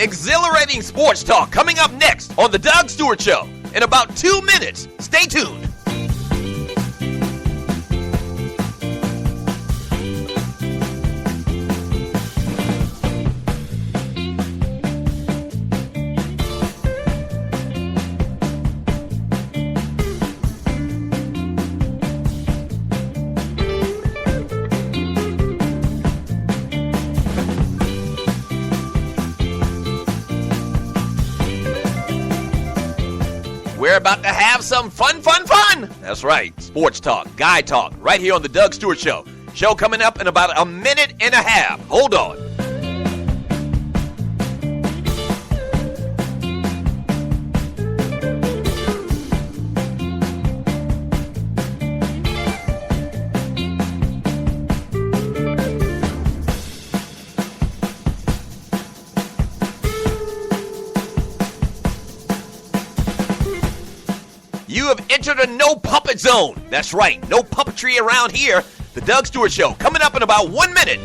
exhilarating sports talk coming up next on The Doug Stewart Show in about 2 minutes. Stay tuned. We're about to have some fun. That's right, sports talk, guy talk, right here on The Doug Stewart Show. Show coming up in about a minute and a half. Hold on. You have entered a no puppet zone. That's right, no puppetry around here. The Doug Stewart Show coming up in about 1 minute.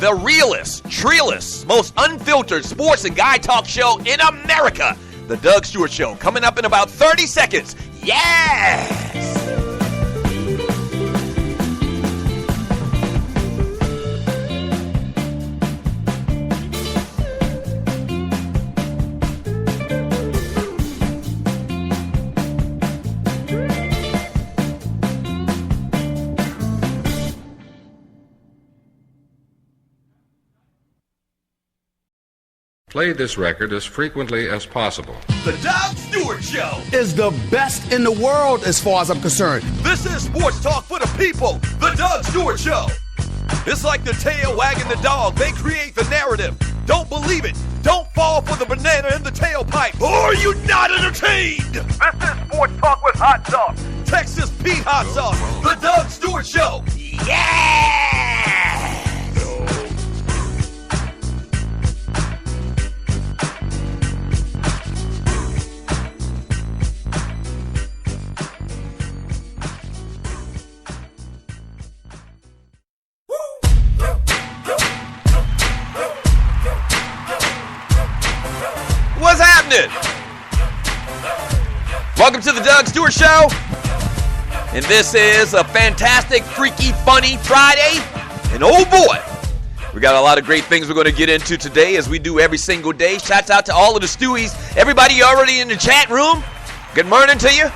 The realest, treeless, most unfiltered sports and guy talk show in America. The Doug Stewart Show coming up in about 30 seconds. Yes! Play this record as frequently as possible. The Doug Stewart Show is the best in the world as far as I'm concerned. This is sports talk for the people. The Doug Stewart Show. It's like the tail wagging the dog. They create the narrative. Don't believe it. Don't fall for the banana in the tailpipe. Or are you not entertained? This is sports talk with hot sauce. Texas Pete hot sauce. The Doug Stewart Show. Yeah! What's happening? Welcome to the Doug Stewart Show. And this is a fantastic, freaky, funny Friday. And oh boy, we got a lot of great things we're going to get into today as we do every single day. Shouts out to all of the Stewies. Everybody already in the chat room. Good morning to you.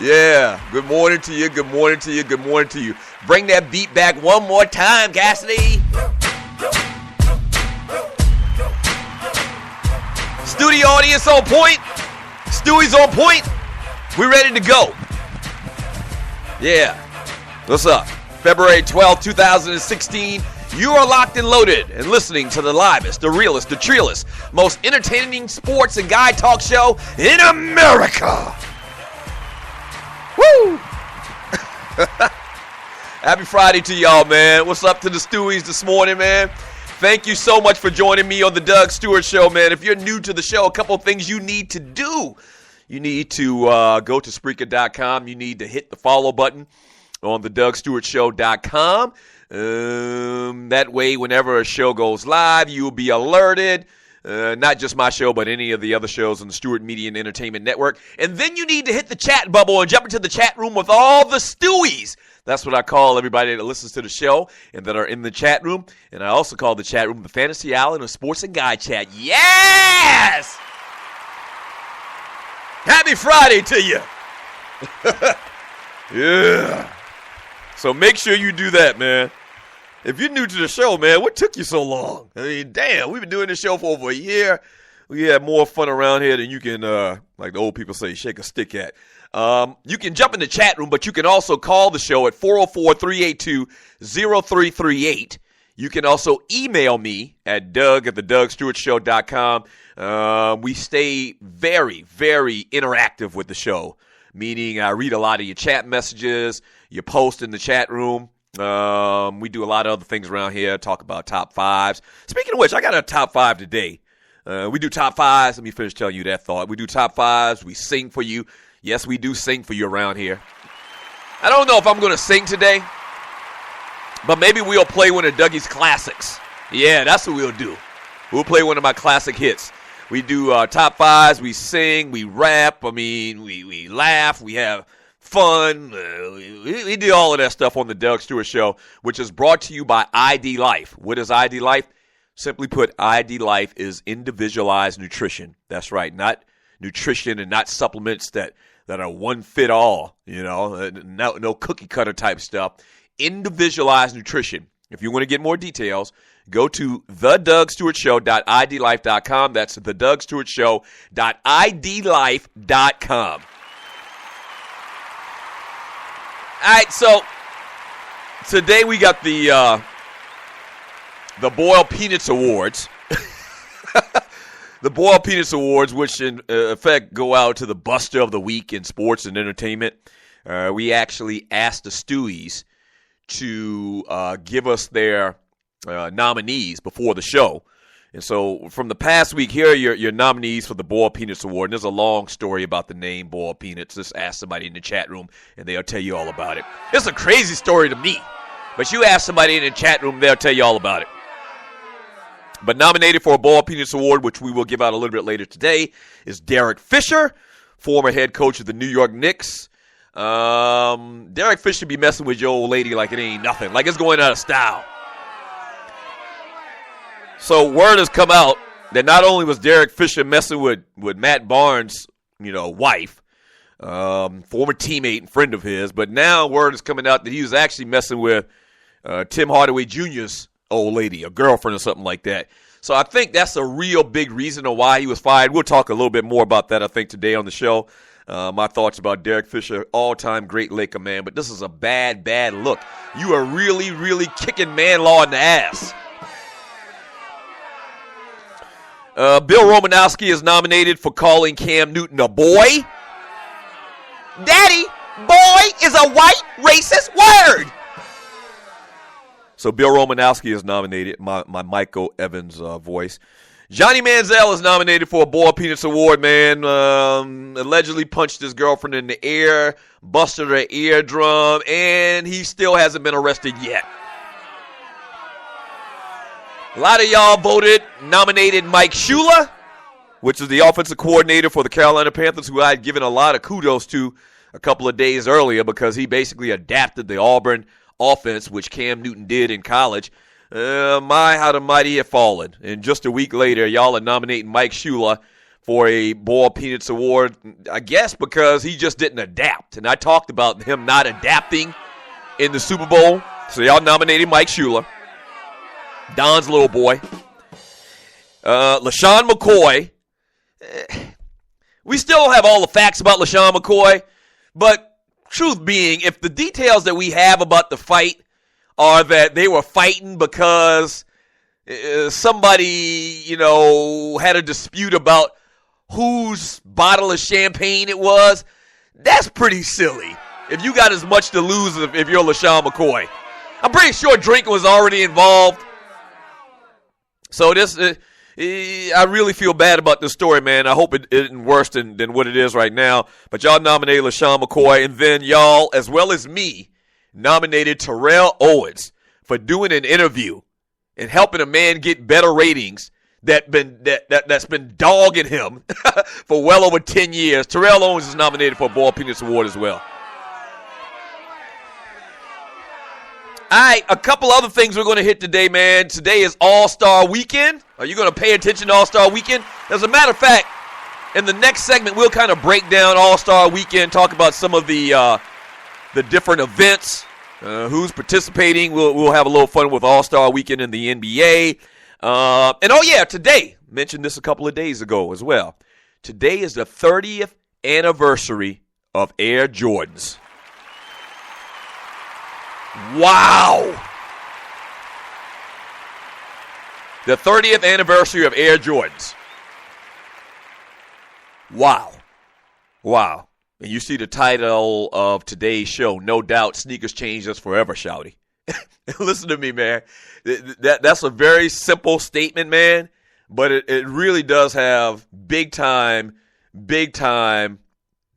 Yeah, good morning to you, good morning to you, good morning to you. Bring that beat back one more time, Cassidy. Studio audience on point. Stewie's on point. We ready to go. Yeah. What's up? February 12th, 2016. You are locked and loaded and listening to the livest, the realest, the treeless, most entertaining sports and guy talk show in America. Woo! Happy Friday to y'all, man. What's up to the Stewies this morning, man? Thank you so much for joining me on the Doug Stewart Show, man. If you're new to the show, a couple things you need to do. You need to go to Spreaker.com. You need to hit the follow button on the DougStewartShow.com. That way, whenever a show goes live, you'll be alerted. Not just my show, but any of the other shows on the Stewart Media and Entertainment Network. And then you need to hit the chat bubble and jump into the chat room with all the Stewies. That's what I call everybody that listens to the show and that are in the chat room. And I also call the chat room the Fantasy Island of Sports and Guy Chat. Yes! Happy Friday to you. Yeah. So make sure you do that, man. If you're new to the show, man, what took you so long? I mean, damn, we've been doing this show for over a year. We had more fun around here than you can, like the old people say, shake a stick at. You can jump in the chat room, but you can also call the show at 404-382-0338. You can also email me at doug@thedugstewartshow.com. We stay very, very interactive with the show, meaning I read a lot of your chat messages, your posts in the chat room. We do a lot of other things around here, talk about top fives. Speaking of which, I got a top five today. We do top fives. Let me finish telling you that thought. We do top fives. We sing for you. Yes, we do sing for you around here. I don't know if I'm going to sing today, but maybe we'll play one of Dougie's classics. Yeah, that's what we'll do. We'll play one of my classic hits. We do top fives. We sing. We rap. We laugh. We have fun. We do all of that stuff on the Doug Stewart Show, which is brought to you by ID Life. What is ID Life? Simply put, ID Life is individualized nutrition. That's right, not nutrition and not supplements that are one fit all, no cookie cutter type stuff. Individualized nutrition. If you want to get more details, go to thedougstewartshow.idlife.com. That's thedougstewartshow.idlife.com. All right, so today we got the Boiled Peanuts Awards. The Boiled Peanuts Awards, which in effect go out to the Buster of the Week in sports and entertainment. We actually asked the Stewies to give us their nominees before the show. And so from the past week, here are your nominees for the Boiled Peanuts Award. And there's a long story about the name Boiled Peanuts. Just ask somebody in the chat room, and they'll tell you all about it. It's a crazy story to me. But you ask somebody in the chat room, they'll tell you all about it. But nominated for a Boiled Peanuts Award, which we will give out a little bit later today, is Derek Fisher, former head coach of the New York Knicks. Derek Fisher be messing with your old lady like it ain't nothing, like it's going out of style. So word has come out that not only was Derek Fisher messing with Matt Barnes' wife, former teammate and friend of his, but now word is coming out that he was actually messing with Tim Hardaway Jr.'s old lady, a girlfriend or something like that. So I think that's a real big reason of why he was fired. We'll talk a little bit more about that, I think, today on the show. My thoughts about Derek Fisher, all-time great Laker man, but this is a bad, bad look. You are really, really kicking man-law in the ass. Bill Romanowski is nominated for calling Cam Newton a boy. Daddy, boy is a white racist word. So Bill Romanowski is nominated, my Michael Evans voice. Johnny Manziel is nominated for a Boiled Peanuts Award, man. Allegedly punched his girlfriend in the ear, busted her eardrum, and he still hasn't been arrested yet. A lot of y'all nominated Mike Shula, which is the offensive coordinator for the Carolina Panthers, who I had given a lot of kudos to a couple of days earlier because he basically adapted the Auburn offense, which Cam Newton did in college. How the mighty have fallen. And just a week later, y'all are nominating Mike Shula for a Boiled Peanuts Award, I guess because he just didn't adapt. And I talked about him not adapting in the Super Bowl. So y'all nominated Mike Shula, Don's little boy. LaShawn McCoy. We still don't have all the facts about LaShawn McCoy, but truth being, if the details that we have about the fight are that they were fighting because somebody, had a dispute about whose bottle of champagne it was, that's pretty silly. If you got as much to lose if you're LaShawn McCoy. I'm pretty sure drinking was already involved. So I really feel bad about this story, man. I hope it isn't worse than what it is right now. But y'all nominated LaShawn McCoy, and then y'all, as well as me, nominated Terrell Owens for doing an interview and helping a man get better ratings that's been dogging him for well over 10 years. Terrell Owens is nominated for a Boiled Peanuts Award as well. All right, a couple other things we're going to hit today, man. Today is All-Star Weekend. Are you going to pay attention to All-Star Weekend? As a matter of fact, in the next segment, we'll kind of break down All-Star Weekend, talk about some of the different events, who's participating. We'll have a little fun with All-Star Weekend in the NBA. Today, mentioned this a couple of days ago as well. Today is the 30th anniversary of Air Jordans. Wow. The 30th anniversary of Air Jordans. Wow. Wow. And you see the title of today's show, No Doubt Sneakers Changed Us Forever, Shawty. Listen to me, man. That's a very simple statement, man, but it really does have big time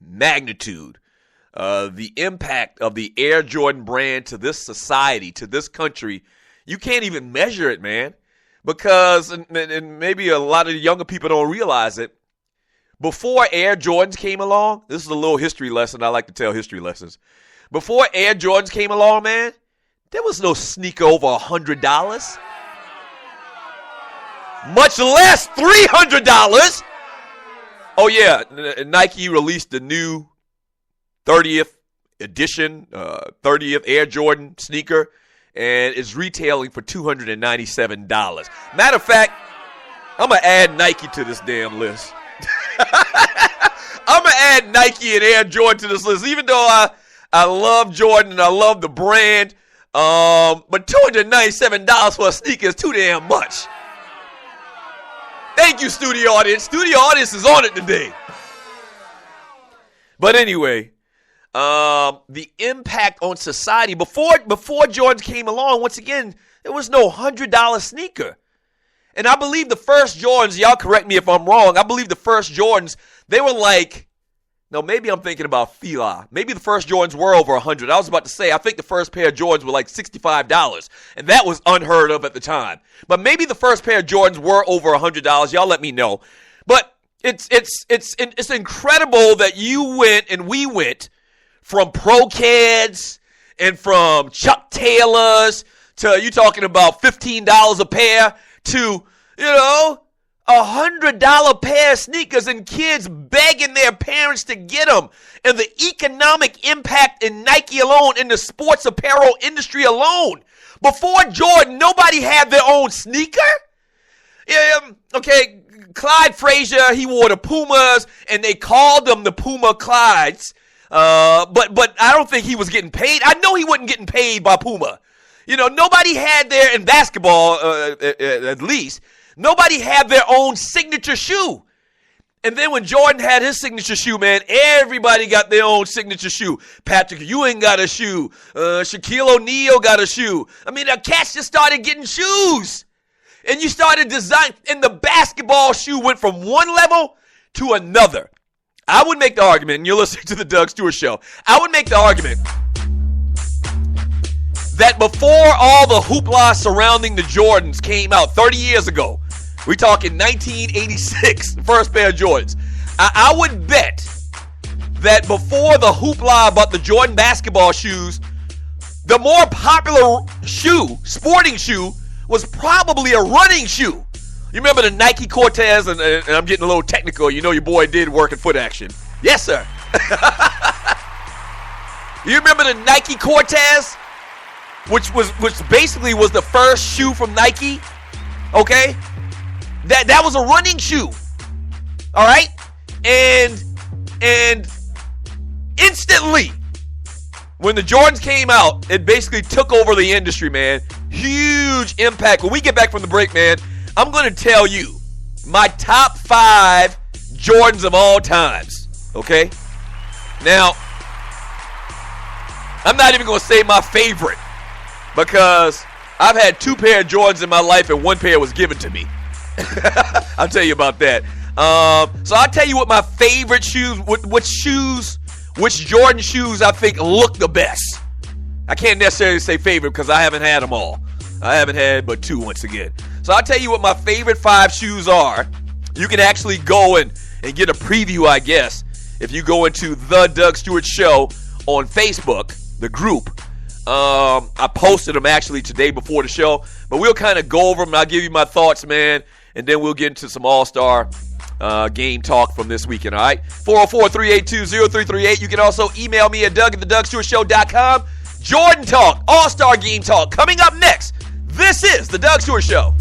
magnitude. The impact of the Air Jordan brand to this society, to this country, you can't even measure it, man. Because, and maybe a lot of the younger people don't realize it, before Air Jordans came along, this is a little history lesson. I like to tell history lessons. Before Air Jordans came along, man, there was no sneaker over $100. Much less $300. Oh, yeah, Nike released the new 30th edition, 30th Air Jordan sneaker, and it's retailing for $297. Matter of fact, I'm going to add Nike to this damn list. I'm going to add Nike and Air Jordan to this list, even though I love Jordan and I love the brand. But $297 for a sneaker is too damn much. Thank you, studio audience. Studio audience is on it today. But anyway, the impact on society before Jordans came along, once again, there was no $100 sneaker. And I believe the first Jordans, y'all correct me if I'm wrong, I believe the first Jordans, they were like, no, maybe I'm thinking about Fila. Maybe the first Jordans were over 100. I was about to say, I think the first pair of Jordans were like $65, and that was unheard of at the time. But maybe the first pair of Jordans were over $100. Y'all let me know. But it's incredible that you went and we went from Pro Kids and from Chuck Taylors to you talking about $15 a pair to, $100 pair of sneakers and kids begging their parents to get them. And the economic impact in Nike alone, in the sports apparel industry alone. Before Jordan, nobody had their own sneaker. Okay, Clyde Frazier, he wore the Pumas, and they called them the Puma Clydes. But I don't think he was getting paid. I know he wasn't getting paid by Puma. Nobody had their, in basketball at least, nobody had their own signature shoe. And then when Jordan had his signature shoe, man, everybody got their own signature shoe. Patrick Ewing got a shoe. Shaquille O'Neal got a shoe. I mean, the cats just started getting shoes. And you started design, and the basketball shoe went from one level to another. I would make the argument, and you're listening to the Doug Stewart Show, I would make the argument that before all the hoopla surrounding the Jordans came out 30 years ago, we talking 1986, the first pair of Jordans, I would bet that before the hoopla about the Jordan basketball shoes, the more popular shoe, sporting shoe, was probably a running shoe. You remember the Nike Cortez, and I'm getting a little technical. You know your boy did work in Foot Action. Yes, sir. You remember the Nike Cortez, which basically was the first shoe from Nike? Okay? That was a running shoe. All right? And instantly, when the Jordans came out, it basically took over the industry, man. Huge impact. When we get back from the break, man, I'm going to tell you my top 5 Jordans of all times, okay? Now, I'm not even going to say my favorite because I've had 2 pair of Jordans in my life and 1 pair was given to me. I'll tell you about that. So I'll tell you what my favorite shoes, which Jordan shoes I think look the best. I can't necessarily say favorite because I haven't had them all. I haven't had but 2 once again. So I'll tell you what my favorite 5 shoes are. You can actually go and get a preview, I guess, if you go into The Doug Stewart Show on Facebook, the group. I posted them actually today before the show, but we'll kind of go over them and I'll give you my thoughts, man, and then we'll get into some all-star game talk from this weekend, all right? 404-382-0338. You can also email me at Doug@thedougstewartshow.com. Jordan Talk, All-Star Game Talk, coming up next. This is The Doug Stewart Show.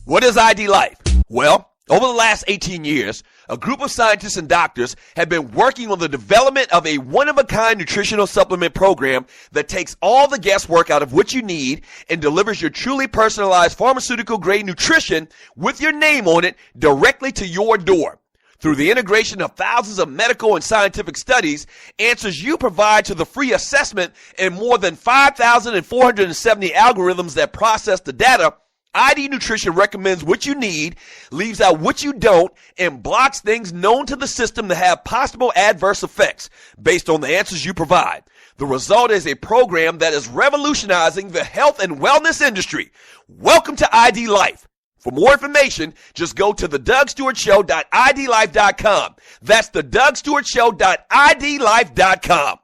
What is ID Life? Well, over the last 18 years, a group of scientists and doctors have been working on the development of a one-of-a-kind nutritional supplement program that takes all the guesswork out of what you need and delivers your truly personalized pharmaceutical-grade nutrition with your name on it directly to your door. Through the integration of thousands of medical and scientific studies, answers you provide to the free assessment, and more than 5,470 algorithms that process the data, ID Nutrition recommends what you need, leaves out what you don't, and blocks things known to the system to have possible adverse effects based on the answers you provide. The result is a program that is revolutionizing the health and wellness industry. Welcome to ID Life. For more information, just go to thedougstewartshow.idlife.com. That's thedougstewartshow.idlife.com.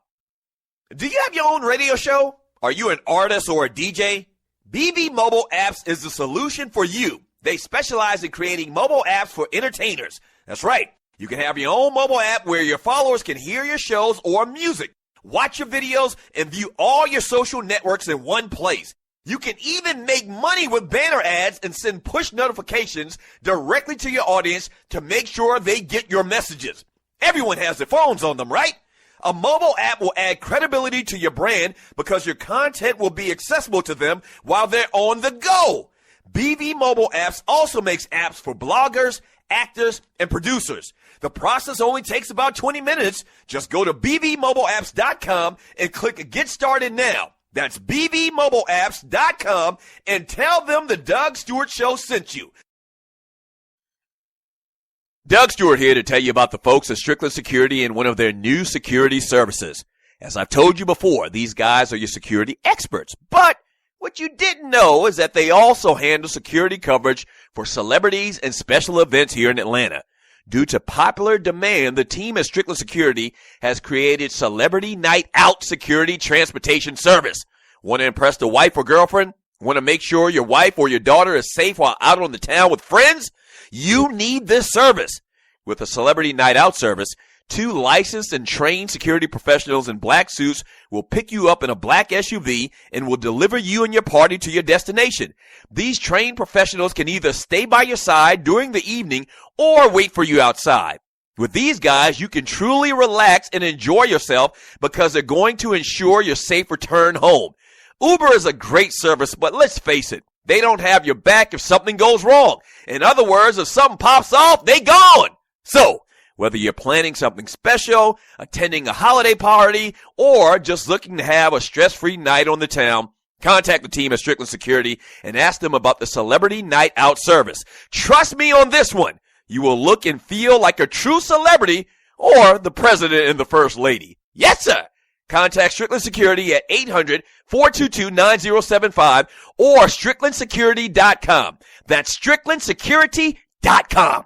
Do you have your own radio show? Are you an artist or a DJ? BB Mobile Apps is the solution for you. They specialize in creating mobile apps for entertainers. That's right. You can have your own mobile app where your followers can hear your shows or music, watch your videos, and view all your social networks in one place. You can even make money with banner ads and send push notifications directly to your audience to make sure they get your messages. Everyone has their phones on them, right? A mobile app will add credibility to your brand because your content will be accessible to them while they're on the go. BV Mobile Apps also makes apps for bloggers, actors, and producers. The process only takes about 20 minutes. Just go to bvmobileapps.com and click Get Started Now. That's bvmobileapps.com and tell them the Doug Stewart Show sent you. Doug Stewart here to tell you about the folks at Strickland Security and one of their new security services. As I've told you before, these guys are your security experts. But what you didn't know is that they also handle security coverage for celebrities and special events here in Atlanta. Due to popular demand, the team at Strickland Security has created Celebrity Night Out Security Transportation Service. Want to impress the wife or girlfriend? Want to make sure your wife or your daughter is safe while out on the town with friends? You need this service. With a Celebrity Night Out service, 2 licensed and trained security professionals in black suits will pick you up in a black SUV and will deliver you and your party to your destination. These trained professionals can either stay by your side during the evening or wait for you outside. With these guys, you can truly relax and enjoy yourself because they're going to ensure your safe return home. Uber is a great service, but let's face it, they don't have your back if something goes wrong. In other words, if something pops off, they gone. So, whether you're planning something special, attending a holiday party, or just looking to have a stress-free night on the town, contact the team at Strickland Security and ask them about the Celebrity Night Out service. Trust me on this one. You will look and feel like a true celebrity or the president and the first lady. Yes, sir. Contact Strickland Security at 800-422-9075 or StricklandSecurity.com. That's StricklandSecurity.com.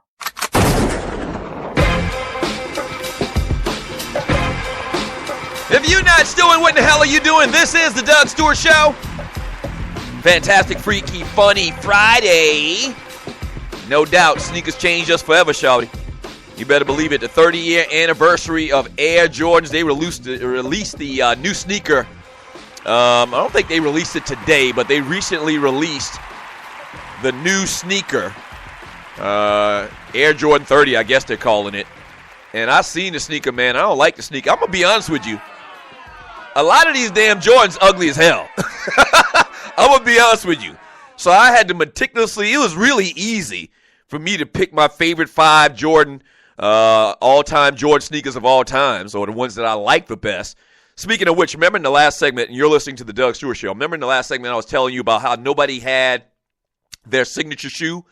If you're not doing what the hell are you doing? This is the Doug Stewart Show. Fantastic, freaky, funny Friday. No doubt, sneakers changed us forever, Shawty. You better believe it. The 30-year anniversary of Air Jordans. They released the new sneaker. I don't think they released it today, but they recently released the new sneaker. Air Jordan 30, I guess they're calling it. And I seen the sneaker, man. I don't like the sneaker. I'm going to be honest with you. A lot of these damn Jordans ugly as hell. I'm going to be honest with you. So I had to meticulously, it was really easy for me to pick my favorite 5 Jordan, all-time Jordan sneakers of all times, or the ones that I like the best. Speaking of which, remember in the last segment, and you're listening to the Doug Stewart Show, remember in the last segment I was telling you about how nobody had their signature shoe?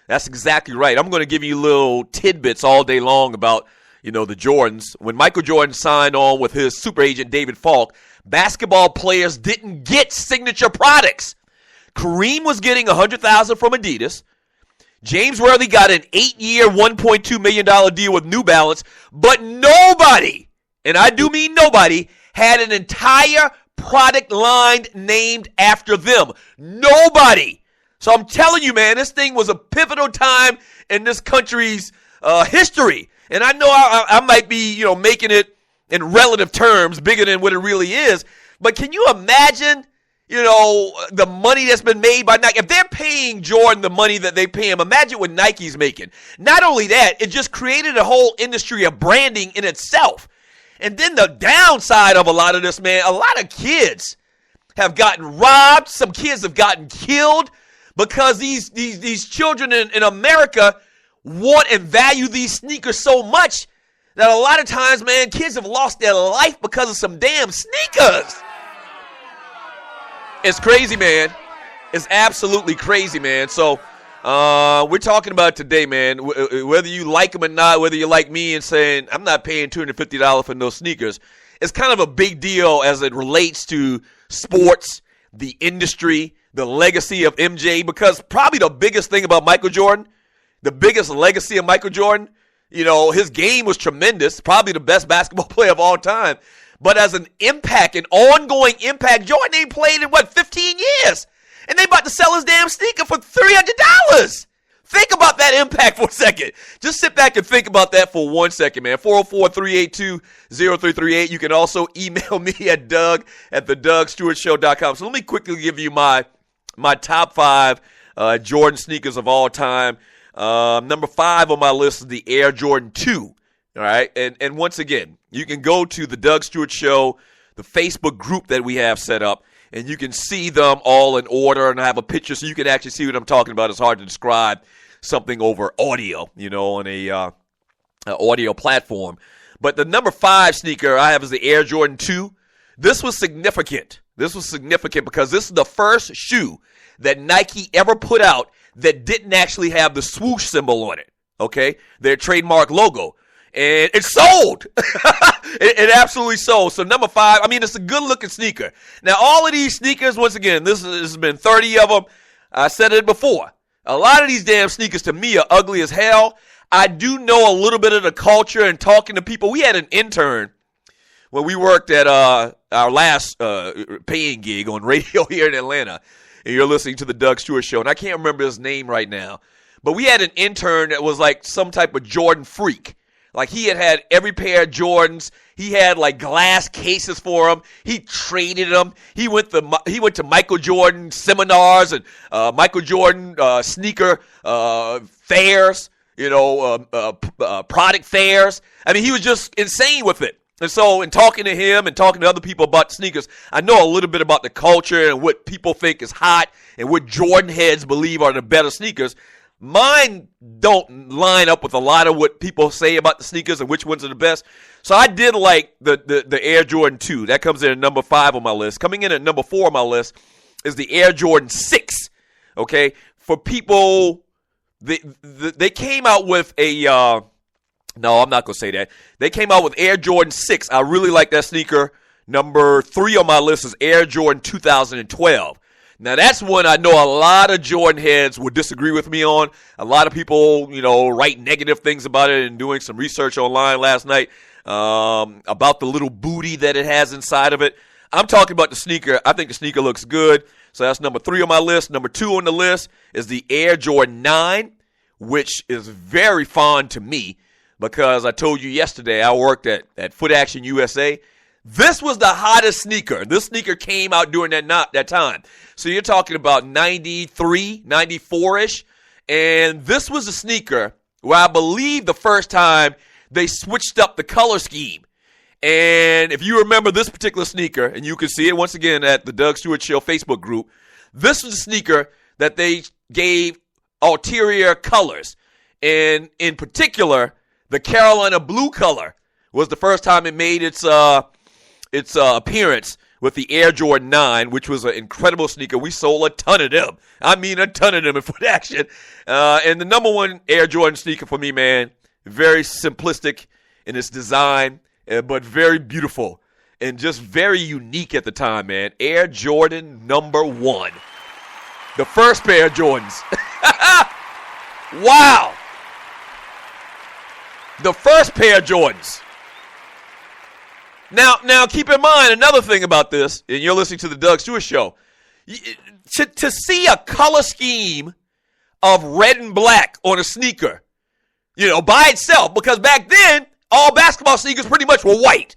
That's exactly right. I'm going to give you little tidbits all day long about, the Jordans. When Michael Jordan signed on with his super agent David Falk, basketball players didn't get signature products. Kareem was getting $100,000 from Adidas. James Worthy got an 8-year, $1.2 million deal with New Balance, but nobody, and I do mean nobody, had an entire product line named after them. Nobody. So I'm telling you, man, this thing was a pivotal time in this country's history. And I know I might be, making it in relative terms bigger than what it really is. But can you imagine, the money that's been made by Nike. If they're paying Jordan the money that they pay him, imagine what Nike's making. Not only that, it just created a whole industry of branding in itself. And then the downside of a lot of this, man, a lot of kids have gotten robbed. Some kids have gotten killed because these children in America want and value these sneakers so much that a lot of times, man, kids have lost their life because of some damn sneakers. It's crazy, man. It's absolutely crazy, man. So we're talking about today, man, whether you like them or not, whether you're like me and saying, I'm not paying $250 for no sneakers. It's kind of a big deal as it relates to sports, the industry, the legacy of MJ, because probably the biggest thing about Michael Jordan, the biggest legacy of Michael Jordan, his game was tremendous, probably the best basketball player of all time. But as an impact, an ongoing impact, Jordan ain't played in, 15 years? And they about to sell his damn sneaker for $300. Think about that impact for a second. Just sit back and think about that for 1 second, man. 404-382-0338. You can also email me at doug@thedougstewartshow.com. So let me quickly give you my top 5 Jordan sneakers of all time. Number 5 on my list is the Air Jordan 2. All right, and once again, you can go to the Doug Stewart Show, the Facebook group that we have set up, and you can see them all in order, and I have a picture so you can actually see what I'm talking about. It's hard to describe something over audio, on a audio platform. But the number 5 sneaker I have is the Air Jordan 2. This was significant. This was significant because this is the first shoe that Nike ever put out that didn't actually have the swoosh symbol on it, okay, their trademark logo. And it sold. it absolutely sold. So number 5, it's a good-looking sneaker. Now, all of these sneakers, once again, this has been 30 of them. I said it before. A lot of these damn sneakers to me are ugly as hell. I do know a little bit of the culture and talking to people. We had an intern when we worked at our last paying gig on radio here in Atlanta. And you're listening to the Doug Stewart Show. And I can't remember his name right now. But we had an intern that was like some type of Jordan freak. Like, he had every pair of Jordans. He had, glass cases for them. He traded them. He went to Michael Jordan seminars and Michael Jordan sneaker fairs, product fairs. He was just insane with it. And so in talking to him and talking to other people about sneakers, I know a little bit about the culture and what people think is hot and what Jordan heads believe are the better sneakers. Mine don't line up with a lot of what people say about the sneakers and which ones are the best. So I did like the Air Jordan 2. That comes in at number 5 on my list. Coming in at number 4 on my list is the Air Jordan 6. Okay? For people, they came out with a, no, I'm not going to say that. They came out with Air Jordan 6. I really like that sneaker. Number 3 on my list is Air Jordan 2012. Now, that's one I know a lot of Jordan heads would disagree with me on. A lot of people, write negative things about it, and doing some research online last night about the little booty that it has inside of it. I'm talking about the sneaker. I think the sneaker looks good. So that's number 3 on my list. Number 2 on the list is the Air Jordan 9, which is very fond to me because I told you yesterday I worked at Foot Action USA. This was the hottest sneaker. This sneaker came out during that time. So you're talking about 93, 94-ish. And this was a sneaker where I believe the first time they switched up the color scheme. And if you remember this particular sneaker, and you can see it once again at the Doug Stewart Show Facebook group, this was a sneaker that they gave ulterior colors. And in particular, the Carolina blue color was the first time it made its appearance with the Air Jordan 9, which was an incredible sneaker. We sold a ton of them. I mean, a ton of them in Foot Action. And the number 1 Air Jordan sneaker for me, man, very simplistic in its design, but very beautiful and just very unique at the time, man. Air Jordan number 1. The first pair of Jordans. Wow. The first pair of Jordans. Now, keep in mind another thing about this, and you're listening to the Doug Stewart Show. To see a color scheme of red and black on a sneaker, by itself, because back then, all basketball sneakers pretty much were white.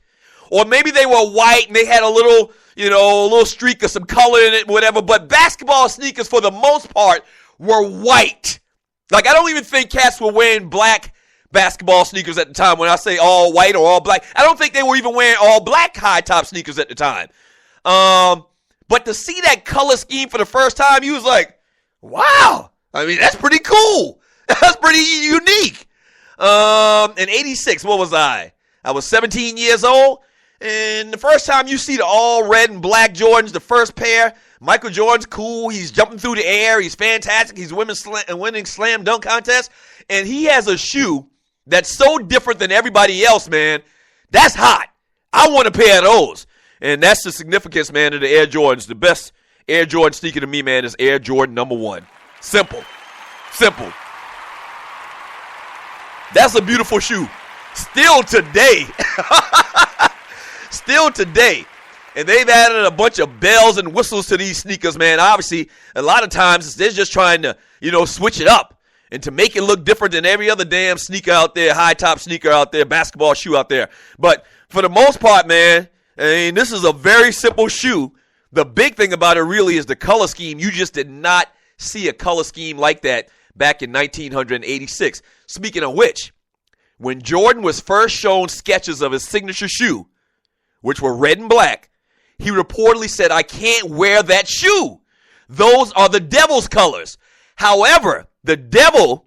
Or maybe they were white and they had a little streak of some color in it, whatever. But basketball sneakers, for the most part, were white. Like, I don't even think cats were wearing black basketball sneakers at the time. When I say all white or all black, I don't think they were even wearing all black high-top sneakers at the time. But to see that color scheme for the first time, you was like, wow. I mean, that's pretty cool. That's pretty unique. In 86, what was I? I was 17 years old. And the first time you see the all red and black Jordans, the first pair, Michael Jordan's cool. He's jumping through the air. He's fantastic. He's winning slam dunk contests. And he has a shoe that's so different than everybody else, man. That's hot. I want a pair of those. And that's the significance, man, of the Air Jordans. The best Air Jordan sneaker to me, man, is Air Jordan number 1. Simple. That's a beautiful shoe. Still today. And they've added a bunch of bells and whistles to these sneakers, man. Obviously, a lot of times they're just trying to, switch it up and to make it look different than every other damn sneaker out there, high-top sneaker out there, basketball shoe out there. But for the most part, man, I mean, this is a very simple shoe. The big thing about it really is the color scheme. You just did not see a color scheme like that back in 1986. Speaking of which, when Jordan was first shown sketches of his signature shoe, which were red and black, he reportedly said, "I can't wear that shoe. Those are the devil's colors." However, the devil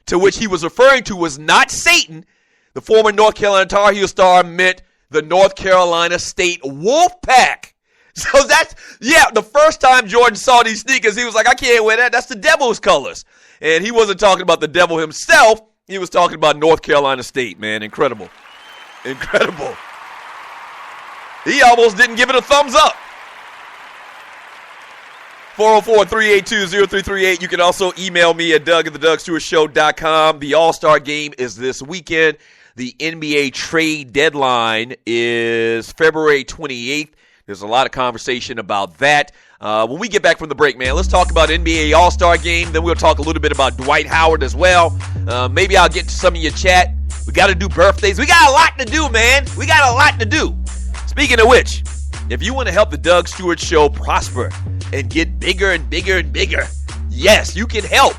to which he was referring to was not Satan. The former North Carolina Tar Heel star meant the North Carolina State Wolfpack. So the first time Jordan saw these sneakers, he was like, "I can't wear that. That's the devil's colors." And he wasn't talking about the devil himself. He was talking about North Carolina State, man. Incredible. He almost didn't give it a thumbs up. 404-382-0338. You can also email me at Doug@thedougsstewartshow.com. The All-Star Game is this weekend. The NBA trade deadline is February 28th. There's a lot of conversation about that. When we get back from the break, man, let's talk about NBA All-Star Game. Then we'll talk a little bit about Dwight Howard as well. Maybe I'll get to some of your chat. We got to do birthdays. We got a lot to do, man. We got a lot to do. Speaking of which, if you want to help the Doug Stewart Show prosper and get bigger and bigger and bigger, yes, you can help.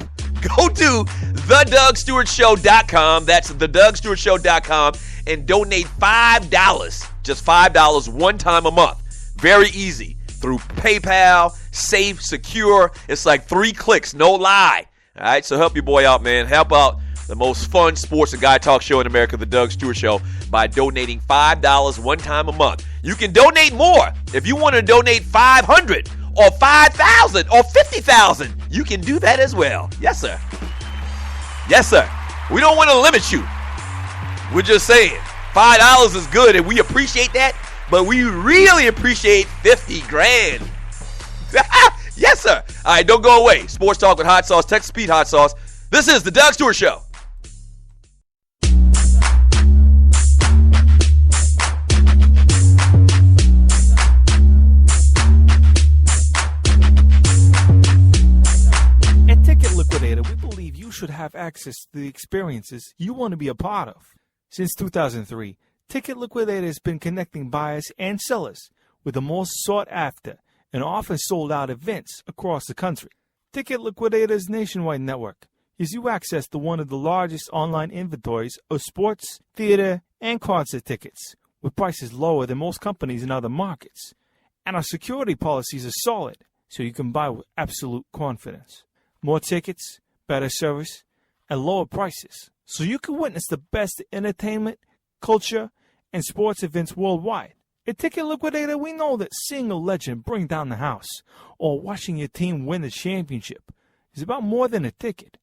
Go to TheDougStewartShow.com. That's TheDougStewartShow.com and donate $5. Just $5 one time a month. Very easy. Through PayPal, safe, secure. It's like 3 clicks, no lie. All right, so help your boy out, man. Help out the most fun sports and guy talk show in America, The Doug Stewart Show, by donating $5 one time a month. You can donate more. If you want to donate $500 or $5,000 or $50,000, you can do that as well. Yes, sir. Yes, sir. We don't want to limit you. We're just saying $5 is good, and we appreciate that, but we really appreciate 50 grand. Yes, sir. All right, don't go away. Sports Talk with Hot Sauce, Texas Pete Hot Sauce. This is The Doug Stewart Show. We believe you should have access to the experiences you want to be a part of. Since 2003, Ticket Liquidator has been connecting buyers and sellers with the most sought-after and often sold-out events across the country. Ticket Liquidator's nationwide network gives you access to one of the largest online inventories of sports, theater, and concert tickets, with prices lower than most companies in other markets. And our security policies are solid, so you can buy with absolute confidence. More tickets, better service, and lower prices, so you can witness the best entertainment, culture, and sports events worldwide. At Ticket Liquidator, we know that seeing a legend bring down the house or watching your team win the championship is about more than a ticket.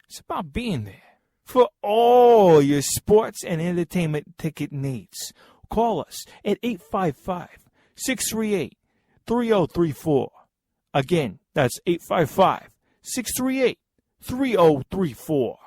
It's about being there. For all your sports and entertainment ticket needs, call us at 855-638-3034. Again, that's 855-638-3034.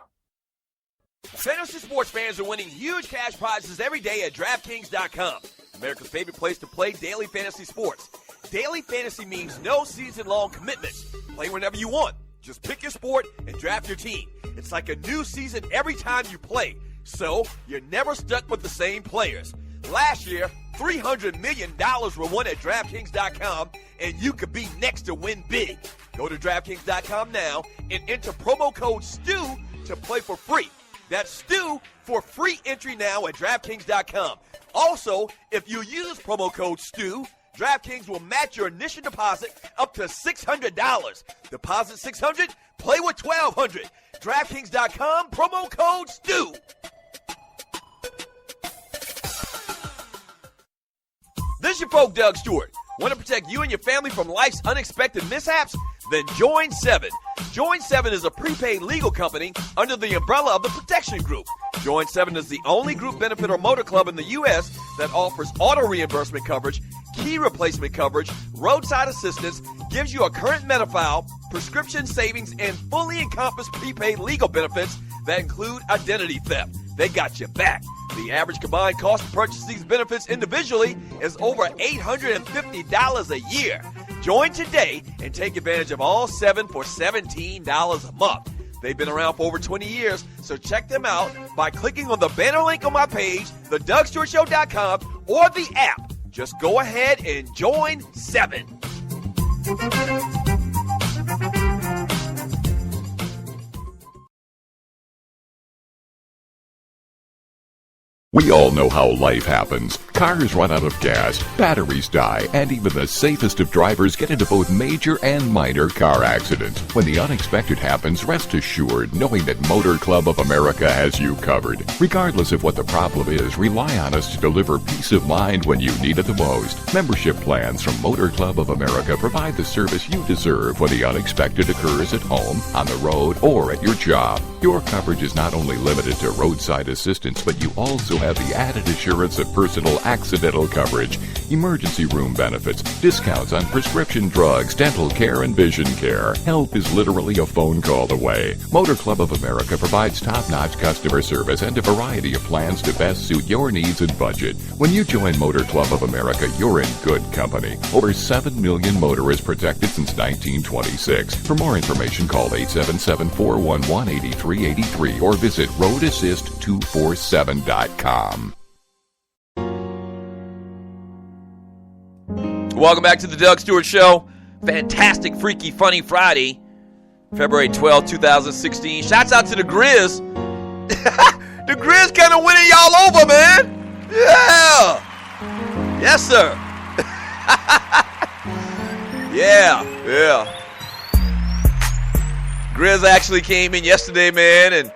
Fantasy sports fans are winning huge cash prizes every day at DraftKings.com. America's favorite place to play daily fantasy sports. Daily fantasy means no season-long commitments. Play whenever you want. Just pick your sport and draft your team. It's like a new season every time you play, so you're never stuck with the same players. Last year, $300 million were won at DraftKings.com, and you could be next to win big. Go to DraftKings.com now and enter promo code STU to play for free. That's STU for free entry now at DraftKings.com. Also, if you use promo code STU, DraftKings will match your initial deposit up to $600. Deposit $600, play with $1,200. DraftKings.com, promo code STU. This is your folk, Doug Stewart. Want to protect you and your family from life's unexpected mishaps? Then join 7. Join 7 is a prepaid legal company under the umbrella of the Protection Group. Join 7 is the only group benefit or motor club in the U.S. that offers auto reimbursement coverage, key replacement coverage, roadside assistance, gives you a current Medi-file, prescription savings, and fully encompassed prepaid legal benefits that include identity theft. They got your back. The average combined cost to purchase these benefits individually is over $850 a year. Join today and take advantage of all 7 for $17 a month. They've been around for over 20 years, so check them out by clicking on the banner link on my page, thedougstewartshow.com, or the app. Just go ahead and join 7. We all know how life happens. Cars run out of gas, batteries die, and even the safest of drivers get into both major and minor car accidents. When the unexpected happens, rest assured knowing that Motor Club of America has you covered. Regardless of what the problem is, rely on us to deliver peace of mind when you need it the most. Membership plans from Motor Club of America provide the service you deserve when the unexpected occurs at home, on the road, or at your job. Your coverage is not only limited to roadside assistance, but you also have the added assurance of personal accidental coverage, emergency room benefits, discounts on prescription drugs, dental care, and vision care. Help is literally a phone call away. Motor Club of America provides top-notch customer service and a variety of plans to best suit your needs and budget. When you join Motor Club of America, you're in good company. Over 7 million motorists protected since 1926. For more information, call 877-411-8383 or visit roadassist247.com. Welcome back to the Doug Stewart Show. Fantastic, freaky, funny Friday, February 12, 2016. Shouts out to the Grizz. The Grizz kind of winning y'all over, man. Yeah. Yes, sir. Yeah. Grizz actually came in yesterday, man, and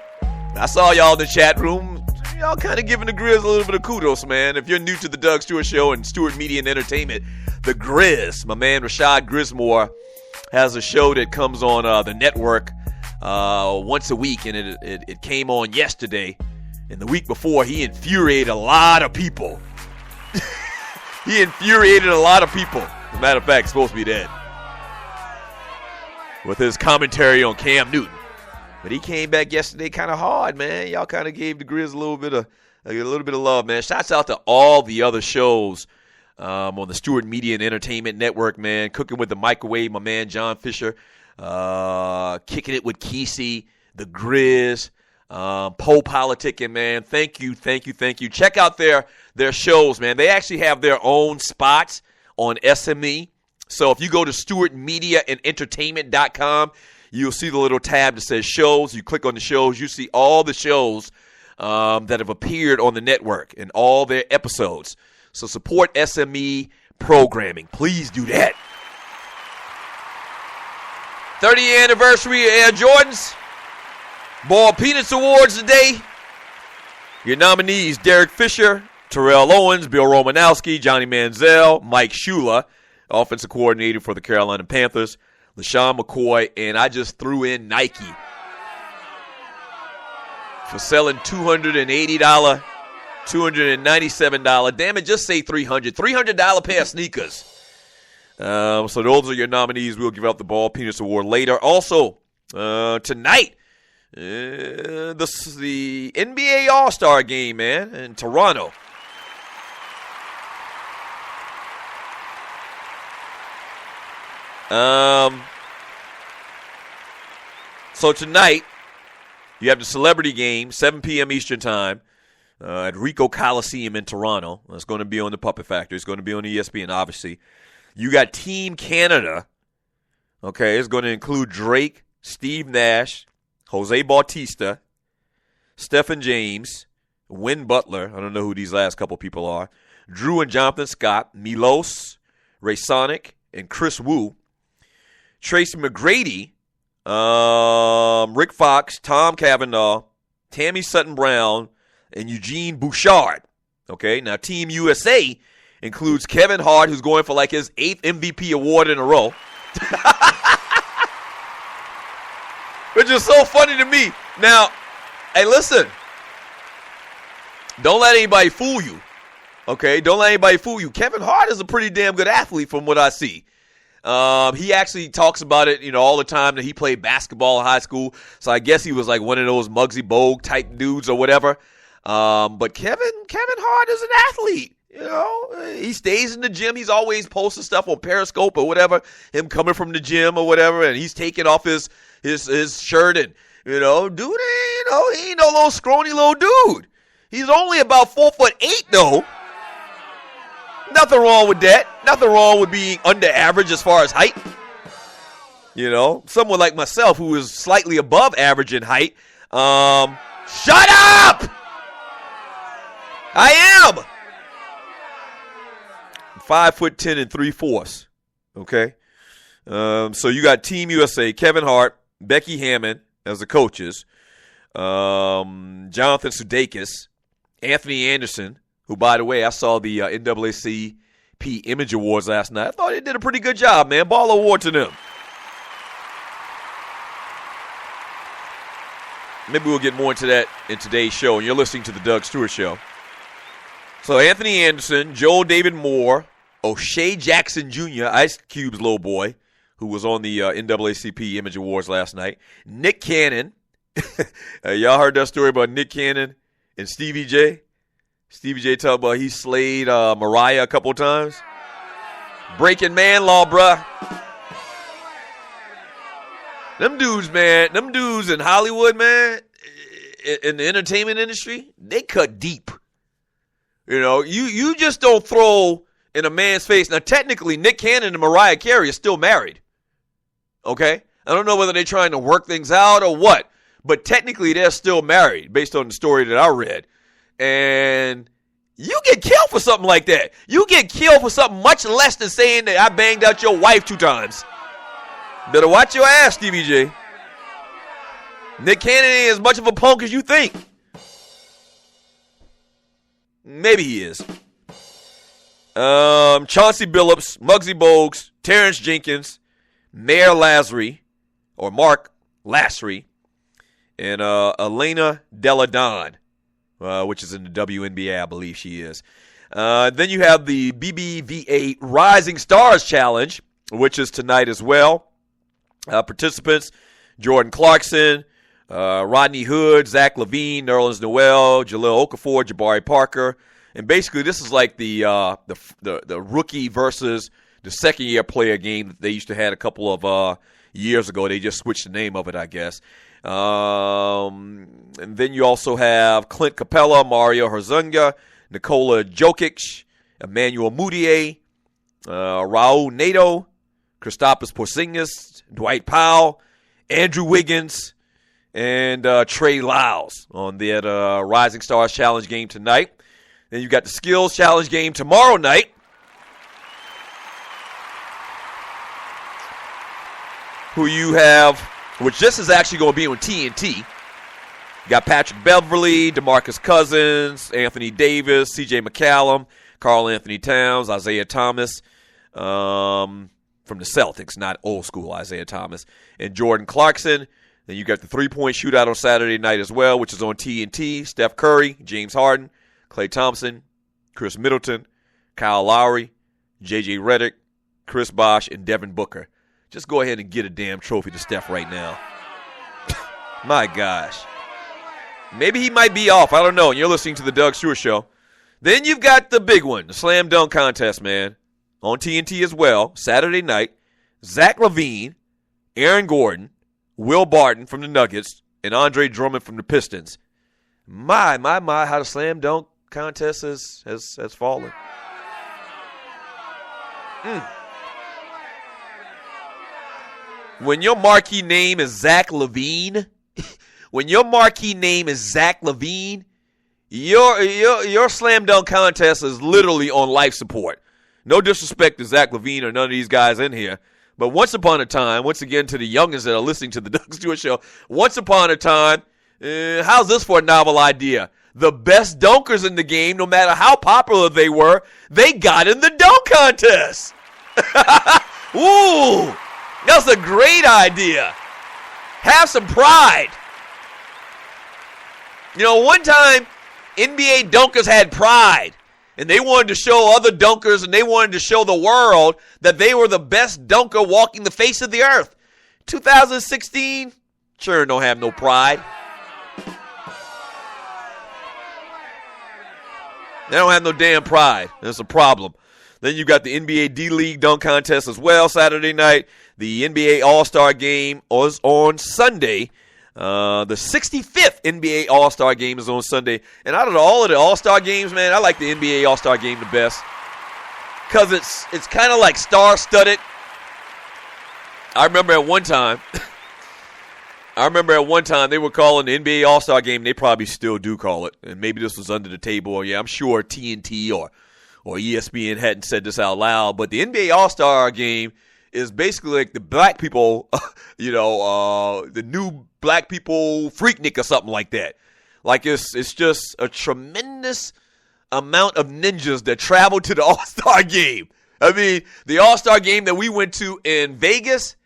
I saw y'all in the chat room. Y'all kind of giving the Grizz a little bit of kudos, man. If you're new to the Doug Stewart Show and Stewart Media and Entertainment, the Grizz, my man Rashad Grismore, has a show that comes on the network once a week, and it came on yesterday. And the week before, he infuriated a lot of people. As a matter of fact, it's supposed to be dead. With his commentary on Cam Newton. But he came back yesterday kind of hard, man. Y'all kind of gave the Grizz a little bit of love, man. Shouts out to all the other shows on the Stewart Media and Entertainment Network, man. Cooking with the Microwave, my man John Fisher. Kicking it with Kesey, the Grizz, Poe Politicking, man. Thank you. Check out their shows, man. They actually have their own spots on SME. So if you go to StewartMediaandEntertainment.com, you'll see the little tab that says shows. You click on the shows. You see all the shows that have appeared on the network and all their episodes. So support SME programming. Please do that. 30th anniversary of Air Jordans. Ball Peanuts Awards today. Your nominees, Derek Fisher, Terrell Owens, Bill Romanowski, Johnny Manziel, Mike Shula, offensive coordinator for the Carolina Panthers, LaShawn McCoy, and I just threw in Nike for selling $280, $297. Damn it, just say $300 pair of sneakers. So those are your nominees. We'll give out the Ball Peanuts Award later. Also, tonight, this is the NBA All-Star game, man, in Toronto. So tonight, you have the celebrity game, 7 p.m. Eastern Time. at Ricoh Coliseum in Toronto. It's going to be on the Puppet Factory. It's going to be on ESPN, obviously. You got Team Canada. Okay, it's going to include Drake, Steve Nash, Jose Bautista, Stephen James, Win Butler. I don't know who these last couple people are. Drew and Jonathan Scott, Milos, Ray Sonic, and Chris Wu. Tracy McGrady, Rick Fox, Tom Cavanaugh, Tammy Sutton-Brown, and Eugene Bouchard. Okay, now Team USA includes Kevin Hart, who's going for like his 8th MVP award in a row. Which is so funny to me. Now, hey, listen. Don't let anybody fool you. Okay, don't let anybody fool you. Kevin Hart is a pretty damn good athlete from what I see. He actually talks about it, all the time that he played basketball in high school. So I guess he was like one of those Muggsy Bogues type dudes or whatever. But Kevin Hart is an athlete. He stays in the gym. He's always posting stuff on Periscope or whatever. Him coming from the gym or whatever, and he's taking off his shirt and dude, he ain't no little scrawny little dude. He's only about 4'8" though. Nothing wrong with that. Nothing wrong with being under average as far as height. Someone like myself who is slightly above average in height. Shut up! I am 5'10" 3/4. Okay. So you got Team USA, Kevin Hart, Becky Hammon as the coaches, Jonathan Sudeikis, Anthony Anderson, who, by the way, I saw the NAACP Image Awards last night. I thought they did a pretty good job, man. Ball award to them. Maybe we'll get more into that in today's show, and you're listening to the Doug Stewart Show. So Anthony Anderson, Joel David Moore, O'Shea Jackson Jr., Ice Cube's little boy, who was on the NAACP Image Awards last night. Nick Cannon. Y'all heard that story about Nick Cannon and Stevie J? Stevie J talked about he slayed Mariah a couple times. Breaking man law, bruh. Them dudes, man, them dudes in Hollywood, man, in the entertainment industry, they cut deep. You just don't throw in a man's face. Now, technically, Nick Cannon and Mariah Carey are still married. Okay? I don't know whether they're trying to work things out or what, but technically they're still married based on the story that I read. And you get killed for something like that. You get killed for something much less than saying that I banged out your wife 2 times. Better watch your ass, Stevie J. Nick Cannon ain't as much of a punk as you think. Maybe he is. Chauncey Billups, Muggsy Bogues, Terrence Jenkins, Mayor Lasry, or Mark Lasry, and Elena Deladon, which is in the WNBA, I believe she is. Then you have the BBVA Rising Stars Challenge, which is tonight as well. Participants, Jordan Clarkson, Rodney Hood, Zach LaVine, Nerlens Noel, Jaleel Okafor, Jabari Parker. And basically this is like the rookie versus the second-year player game that they used to have a couple of years ago. They just switched the name of it, I guess. And then you also have Clint Capella, Mario Herzunga, Nikola Jokic, Emmanuel Mudiay, Raul Neto, Kristaps Porzingis, Dwight Powell, Andrew Wiggins, and Trey Lyles on that Rising Stars Challenge game tonight. Then you got the Skills Challenge game tomorrow night. Who you have, which this is actually going to be on TNT. You got Patrick Beverly, DeMarcus Cousins, Anthony Davis, C.J. McCallum, Karl Anthony Towns, Isaiah Thomas from the Celtics, not old school Isaiah Thomas, and Jordan Clarkson. Then you got the three-point shootout on Saturday night as well, which is on TNT. Steph Curry, James Harden, Klay Thompson, Chris Middleton, Kyle Lowry, J.J. Redick, Chris Bosh, and Devin Booker. Just go ahead and get a damn trophy to Steph right now. My gosh. Maybe he might be off. I don't know. And you're listening to the Doug Stewart Show. Then you've got the big one, the slam dunk contest, man. On TNT as well, Saturday night. Zach LaVine, Aaron Gordon, Will Barton from the Nuggets, and Andre Drummond from the Pistons My, how the slam dunk contest has fallen. When your marquee name is Zach LaVine, your slam dunk contest is literally on life support. No disrespect to Zach LaVine or none of these guys in here, but once upon a time, once again to the youngins that are listening to the Doug Stewart Show, once upon a time, how's this for a novel idea? The best dunkers in the game, no matter how popular they were, they got in the dunk contest. Ooh, that's a great idea. Have some pride. You know, one time, NBA dunkers had pride, and they wanted to show other dunkers, and they wanted to show the world that they were the best dunker walking the face of the earth. 2016, sure don't have no pride. They don't have no damn pride. That's a problem. Then you got the NBA D-League dunk contest as well Saturday night. The NBA All-Star Game was on Sunday. The 65th NBA All-Star Game is on Sunday. And out of all of the All-Star games, man, I like the NBA All-Star Game the best. Because it's kind of like star-studded. I remember at one time they were calling the NBA All-Star Game. They probably still do call it. And maybe this was under the table. Or, yeah, I'm sure TNT or ESPN hadn't said this out loud. But the NBA All-Star Game is basically like the black people, the new black people Freaknik or something like that. Like it's just a tremendous amount of ninjas that travel to the All-Star Game. I mean, the All-Star Game that we went to in Vegas,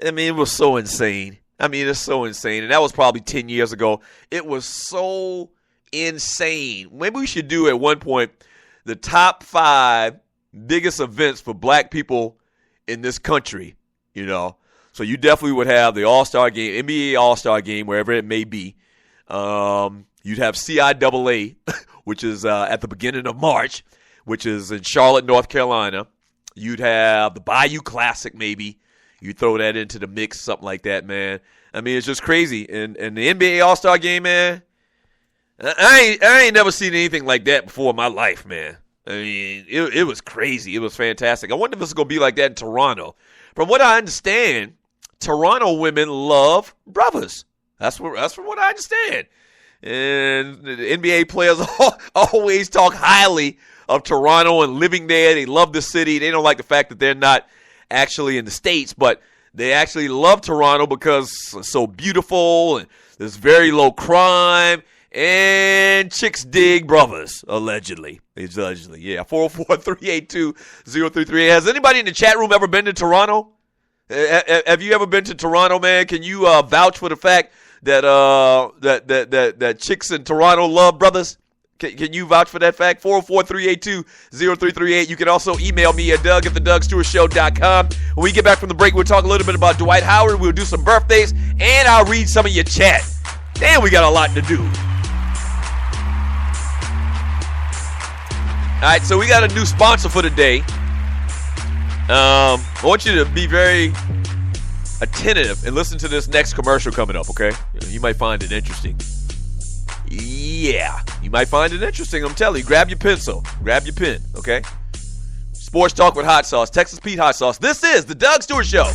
I mean, it was so insane. I mean, it's so insane. And that was probably 10 years ago. It was so insane. Maybe we should do at one point the top 5 biggest events for black people in this country, you know. So you definitely would have the All-Star Game, NBA All-Star Game, wherever it may be. You'd have CIAA, which is at the beginning of March, which is in Charlotte, North Carolina. You'd have the Bayou Classic, maybe. You throw that into the mix, something like that, man. I mean, it's just crazy. And the NBA All-Star Game, man, I ain't never seen anything like that before in my life, man. I mean, it was crazy. It was fantastic. I wonder if it's going to be like that in Toronto. From what I understand, Toronto women love brothers. That's from what I understand. And the NBA players always talk highly of Toronto and living there. They love the city. They don't like the fact that they're not actually in the States, but they actually love Toronto because it's so beautiful and there's very low crime and chicks dig brothers, allegedly. Yeah, 404-382-0338. Has anybody in the chat room ever been to Toronto? Have you ever been to Toronto, man? Can you vouch for the fact that that chicks in Toronto love brothers? Can you vouch for that fact? 404-382-0338. You can also email me at Doug@thedugstewartshow.com. When we get back from the break, we'll talk a little bit about Dwight Howard. We'll do some birthdays, and I'll read some of your chat. Damn, we got a lot to do. All right, so we got a new sponsor for the day. I want you to be very attentive and listen to this next commercial coming up, okay? You might find it interesting. Yeah, you might find it interesting. I'm telling you, grab your pencil, grab your pen, okay? Sports Talk with Hot Sauce, Texas Pete Hot Sauce. This is the Doug Stewart Show.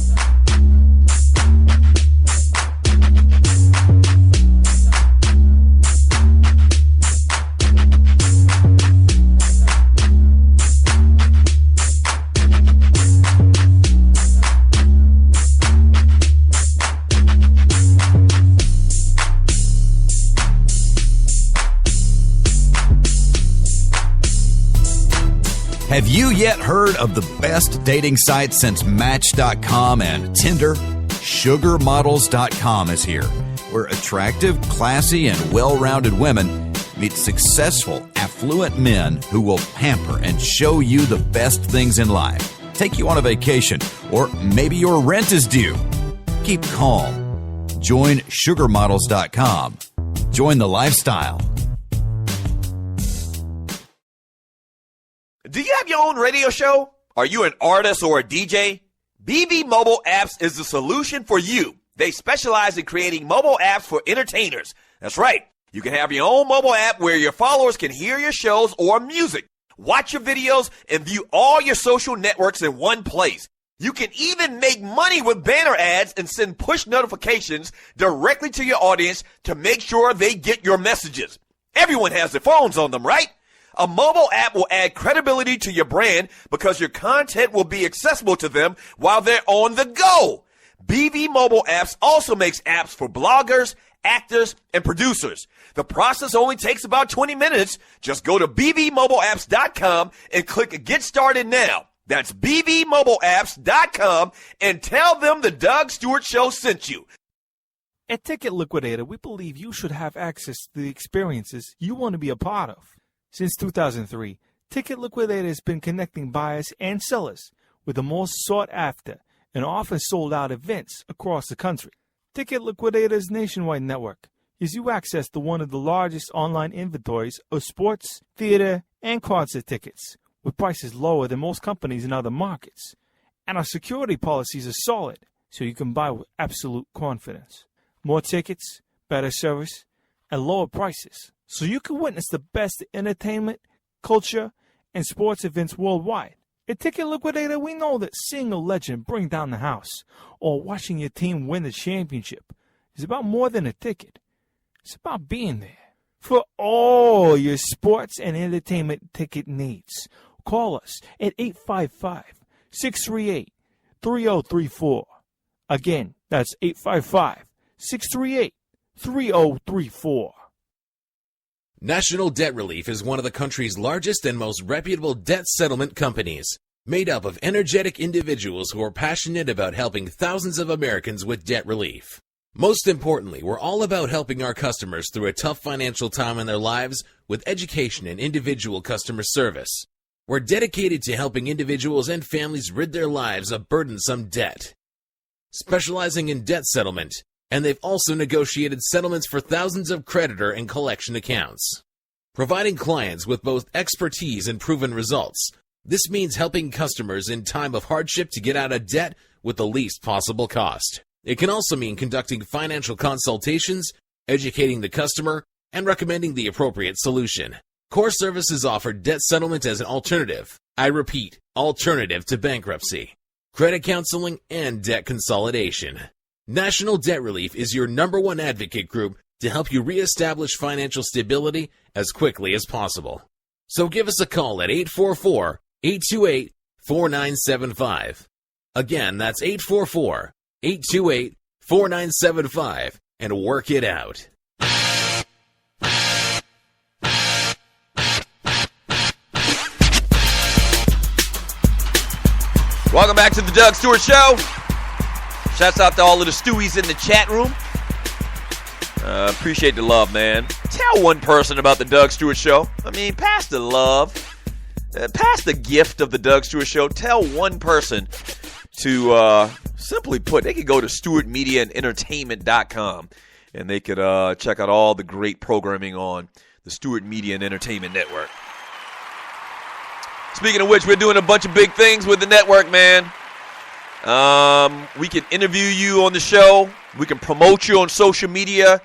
Have you yet heard of the best dating site since Match.com and Tinder? SugarModels.com is here, where attractive, classy, and well-rounded women meet successful, affluent men who will pamper and show you the best things in life. Take you on a vacation, or maybe your rent is due. Keep calm. Join SugarModels.com. Join the lifestyle. Do you have your own radio show? Are you an artist or a DJ? BB Mobile Apps is the solution for you. They specialize in creating mobile apps for entertainers. That's right. You can have your own mobile app where your followers can hear your shows or music, watch your videos, and view all your social networks in one place. You can even make money with banner ads and send push notifications directly to your audience to make sure they get your messages. Everyone has their phones on them, right? A mobile app will add credibility to your brand because your content will be accessible to them while they're on the go. BV Mobile Apps also makes apps for bloggers, actors, and producers. The process only takes about 20 minutes. Just go to bvmobileapps.com and click Get Started Now. That's bvmobileapps.com and tell them the Doug Stewart Show sent you. At Ticket Liquidator, we believe you should have access to the experiences you want to be a part of. Since 2003, Ticket Liquidator has been connecting buyers and sellers with the most sought-after and often sold-out events across the country. Ticket Liquidator's nationwide network gives you access to one of the largest online inventories of sports, theater, and concert tickets, with prices lower than most companies in other markets. And our security policies are solid, so you can buy with absolute confidence. More tickets, better service, and lower prices, so you can witness the best entertainment, culture, and sports events worldwide. At Ticket Liquidator, we know that seeing a legend bring down the house or watching your team win the championship is about more than a ticket. It's about being there. For all your sports and entertainment ticket needs, call us at 855-638-3034. Again, that's 855-638-3034. National Debt Relief is one of the country's largest and most reputable debt settlement companies, made up of energetic individuals who are passionate about helping thousands of Americans with debt relief. Most importantly, we're all about helping our customers through a tough financial time in their lives with education and individual customer service. We're dedicated to helping individuals and families rid their lives of burdensome debt. Specializing in debt settlement, and they've also negotiated settlements for thousands of creditor and collection accounts. Providing clients with both expertise and proven results, this means helping customers in time of hardship to get out of debt with the least possible cost. It can also mean conducting financial consultations, educating the customer, and recommending the appropriate solution. Core Services offer debt settlement as an alternative. I repeat, alternative to bankruptcy, credit counseling, and debt consolidation. National Debt Relief is your #1 advocate group to help you reestablish financial stability as quickly as possible. So give us a call at 844-828-4975. Again, that's 844-828-4975 and work it out. Welcome back to the Doug Stewart Show. Shouts out to all of the Stewies in the chat room. Appreciate the love, man. Tell one person about the Doug Stewart Show. I mean, pass the love. Pass the gift of the Doug Stewart Show. Tell one person to, simply put, they could go to StewartMediaAndEntertainment.com and they could check out all the great programming on the Stewart Media and Entertainment Network. Speaking of which, we're doing a bunch of big things with the network, man. We can interview you on the show. We can promote you on social media.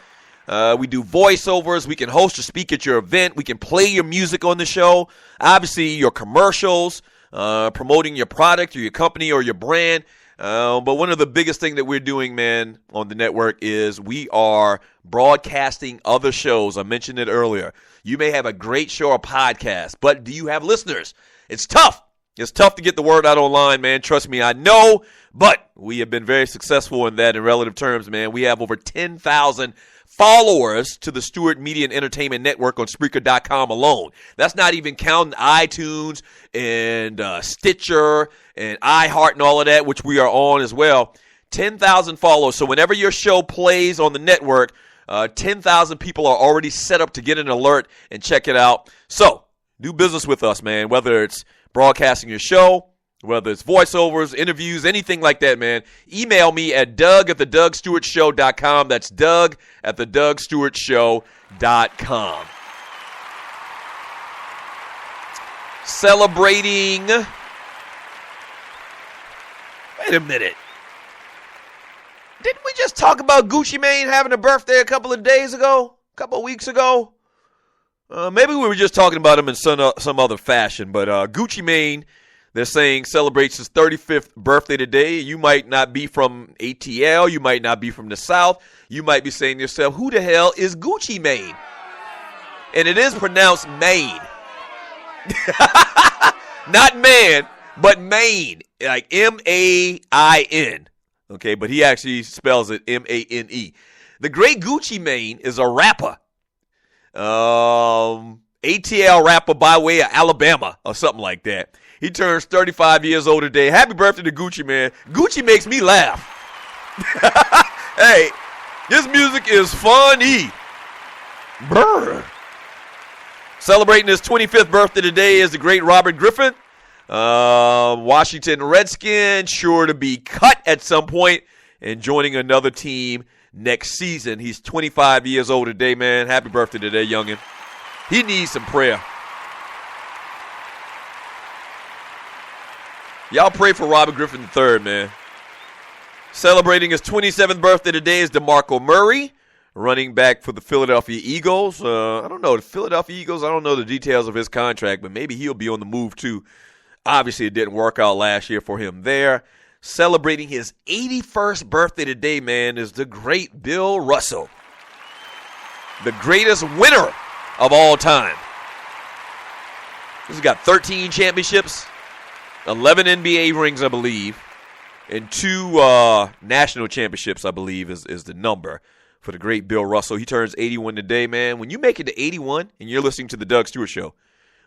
We do voiceovers. We can host or speak at your event. We can play your music on the show. Obviously, your commercials, promoting your product or your company or your brand. But one of the biggest things that we're doing, man, on the network is we are broadcasting other shows. I mentioned it earlier. You may have a great show or podcast, but do you have listeners? It's tough. It's tough to get the word out online, man. Trust me, I know. But we have been very successful in that in relative terms, man. We have over 10,000 followers to the Stewart Media and Entertainment Network on Spreaker.com alone. That's not even counting iTunes and Stitcher and iHeart and all of that, which we are on as well. 10,000 followers. So whenever your show plays on the network, 10,000 people are already set up to get an alert and check it out. So do business with us, man, whether it's broadcasting your show, whether it's voiceovers, interviews, anything like that, man. Email me at doug@thedougstewartshow.com. That's doug@thedougstewartshow.com. Celebrating. Wait a minute. Didn't we just talk about Gucci Mane having a birthday a couple of days ago? couple of weeks ago. Maybe we were just talking about him in some other fashion, but Gucci Mane, they're saying, celebrates his 35th birthday today. You might not be from ATL. You might not be from the South. You might be saying to yourself, who the hell is Gucci Mane? And it is pronounced Maine. Not man, but Maine, like M-A-I-N. Okay, but he actually spells it M-A-N-E. The great Gucci Mane is a rapper. ATL rapper by way of Alabama or something like that. He turns 35 years old today. Happy birthday to Gucci, man. Gucci makes me laugh. Hey, his music is funny. Brr. Celebrating his 25th birthday today is the great Robert Griffin. Washington Redskins, sure to be cut at some point and joining another team next season. He's 25 years old today, man. Happy birthday today, youngin'. He needs some prayer. Y'all pray for Robert Griffin III, man. Celebrating his 27th birthday today is DeMarco Murray, running back for the Philadelphia Eagles. I don't know. The Philadelphia Eagles, I don't know the details of his contract, but maybe he'll be on the move too. Obviously, it didn't work out last year for him there. Celebrating his 81st birthday today, man, is the great Bill Russell. The greatest winner of all time. He's got 13 championships, 11 NBA rings, I believe, and 2 national championships, I believe, is the number for the great Bill Russell. He turns 81 today, man. When you make it to 81, and you're listening to the Doug Stewart Show,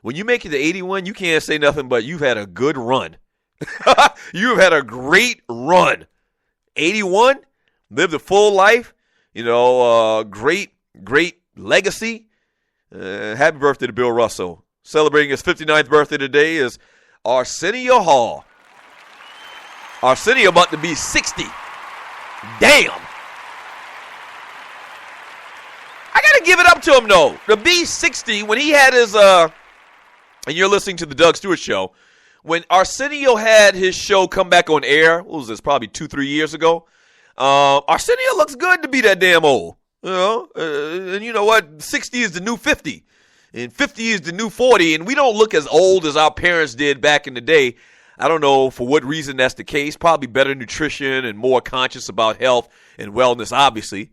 when you make it to 81, you can't say nothing but you've had a good run. You've had a great run. 81, lived a full life, great legacy. Happy birthday to Bill Russell. Celebrating his 59th birthday today is Arsenio Hall. Arsenio about to be 60. Damn. I got to give it up to him, though. To be 60, when he had his, and you're listening to the Doug Stewart Show, when Arsenio had his show come back on air, what was this, probably 2-3 years ago, Arsenio looks good to be that damn old. And you know what? 60 is the new 50. And 50 is the new 40. And we don't look as old as our parents did back in the day. I don't know for what reason that's the case. Probably better nutrition and more conscious about health and wellness, obviously.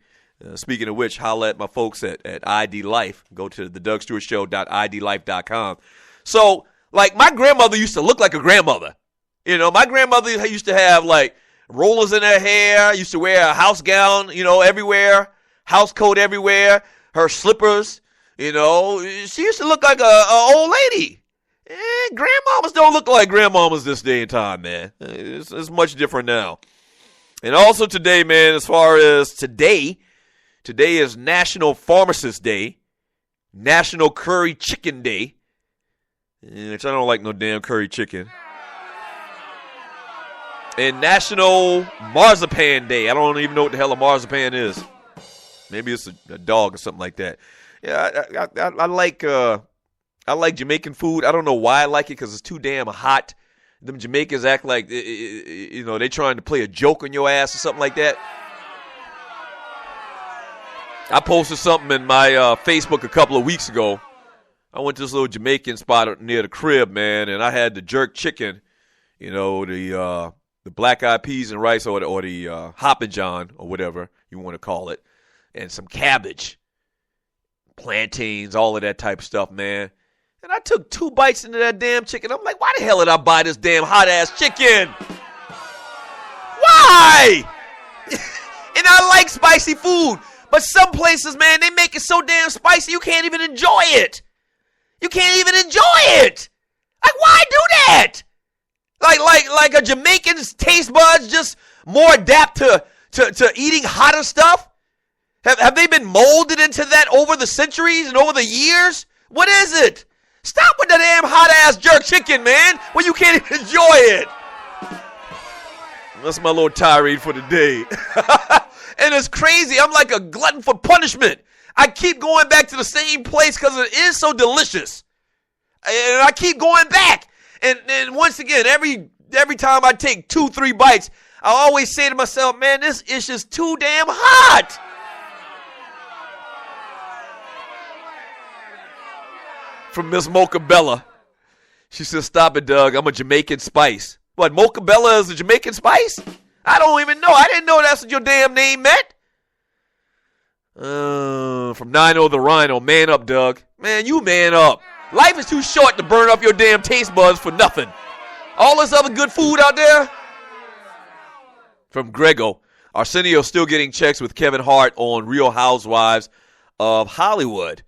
Speaking of which, holla at my folks at ID Life. Go to the DougStewartShow.idlife.com. So, like, my grandmother used to look like a grandmother. My grandmother used to have, like, rollers in her hair, used to wear a house gown, everywhere, house coat everywhere, her slippers, she used to look like a old lady. Grandmamas don't look like grandmamas this day and time, man. It's much different now. And also today, man, as far as today is National Pharmacist Day, National Curry Chicken Day, which I don't like no damn curry chicken, and National Marzipan Day. I don't even know what the hell a marzipan is. Maybe it's a dog or something like that. Yeah, I like Jamaican food. I don't know why I like it, because it's too damn hot. Them Jamaicans act like they trying to play a joke on your ass or something like that. I posted something in my Facebook a couple of weeks ago. I went to this little Jamaican spot near the crib, man, and I had the jerk chicken, the black eyed peas and rice, or the Hoppin' John, or whatever you want to call it, and some cabbage, plantains, all of that type of stuff, man. And I took 2 bites into that damn chicken. I'm like, why the hell did I buy this damn hot-ass chicken? Why? And I like spicy food. But some places, man, they make it so damn spicy you can't even enjoy it. You can't even enjoy it. Like, why do that? Like a Jamaican's taste buds just more adapt to eating hotter stuff? Have they been molded into that over the centuries and over the years? What is it? Stop with that damn hot-ass jerk chicken, man, when you can't even enjoy it. That's my little tirade for the day. And it's crazy. I'm like a glutton for punishment. I keep going back to the same place because it is so delicious. And I keep going back. And once again, every time I take 2-3 bites, I always say to myself, man, this is just too damn hot. from Miss Mocha Bella. She said, stop it, Doug. I'm a Jamaican Spice. What, Mocha Bella is a Jamaican Spice? I don't even know. I didn't know that's what your damn name meant. From 9-0 the Rhino. Man up, Doug. Man, you man up. Life is too short to burn up your damn taste buds for nothing. All this other good food out there. From Grego. Arsenio still getting checks with Kevin Hart on Real Housewives of Hollywood.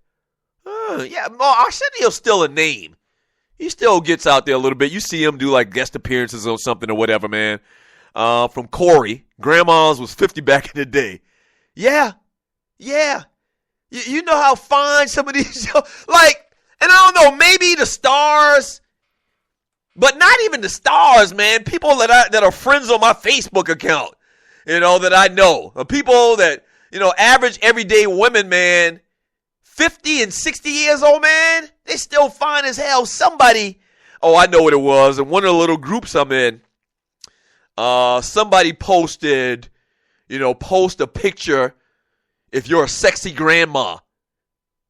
Yeah, Arsenio's still a name. He still gets out there a little bit. You see him do like guest appearances or something or whatever, man. From Corey, Grandma's was 50 back in the day. Yeah. You know how fine some of these, like, and I don't know, maybe the stars, but not even the stars, man. People that are friends on my Facebook account, that I know. People that, average everyday women, man, 50 and 60 years old, man, they still fine as hell. Somebody, I know what it was. In one of the little groups I'm in, somebody posted a picture if you're a sexy grandma.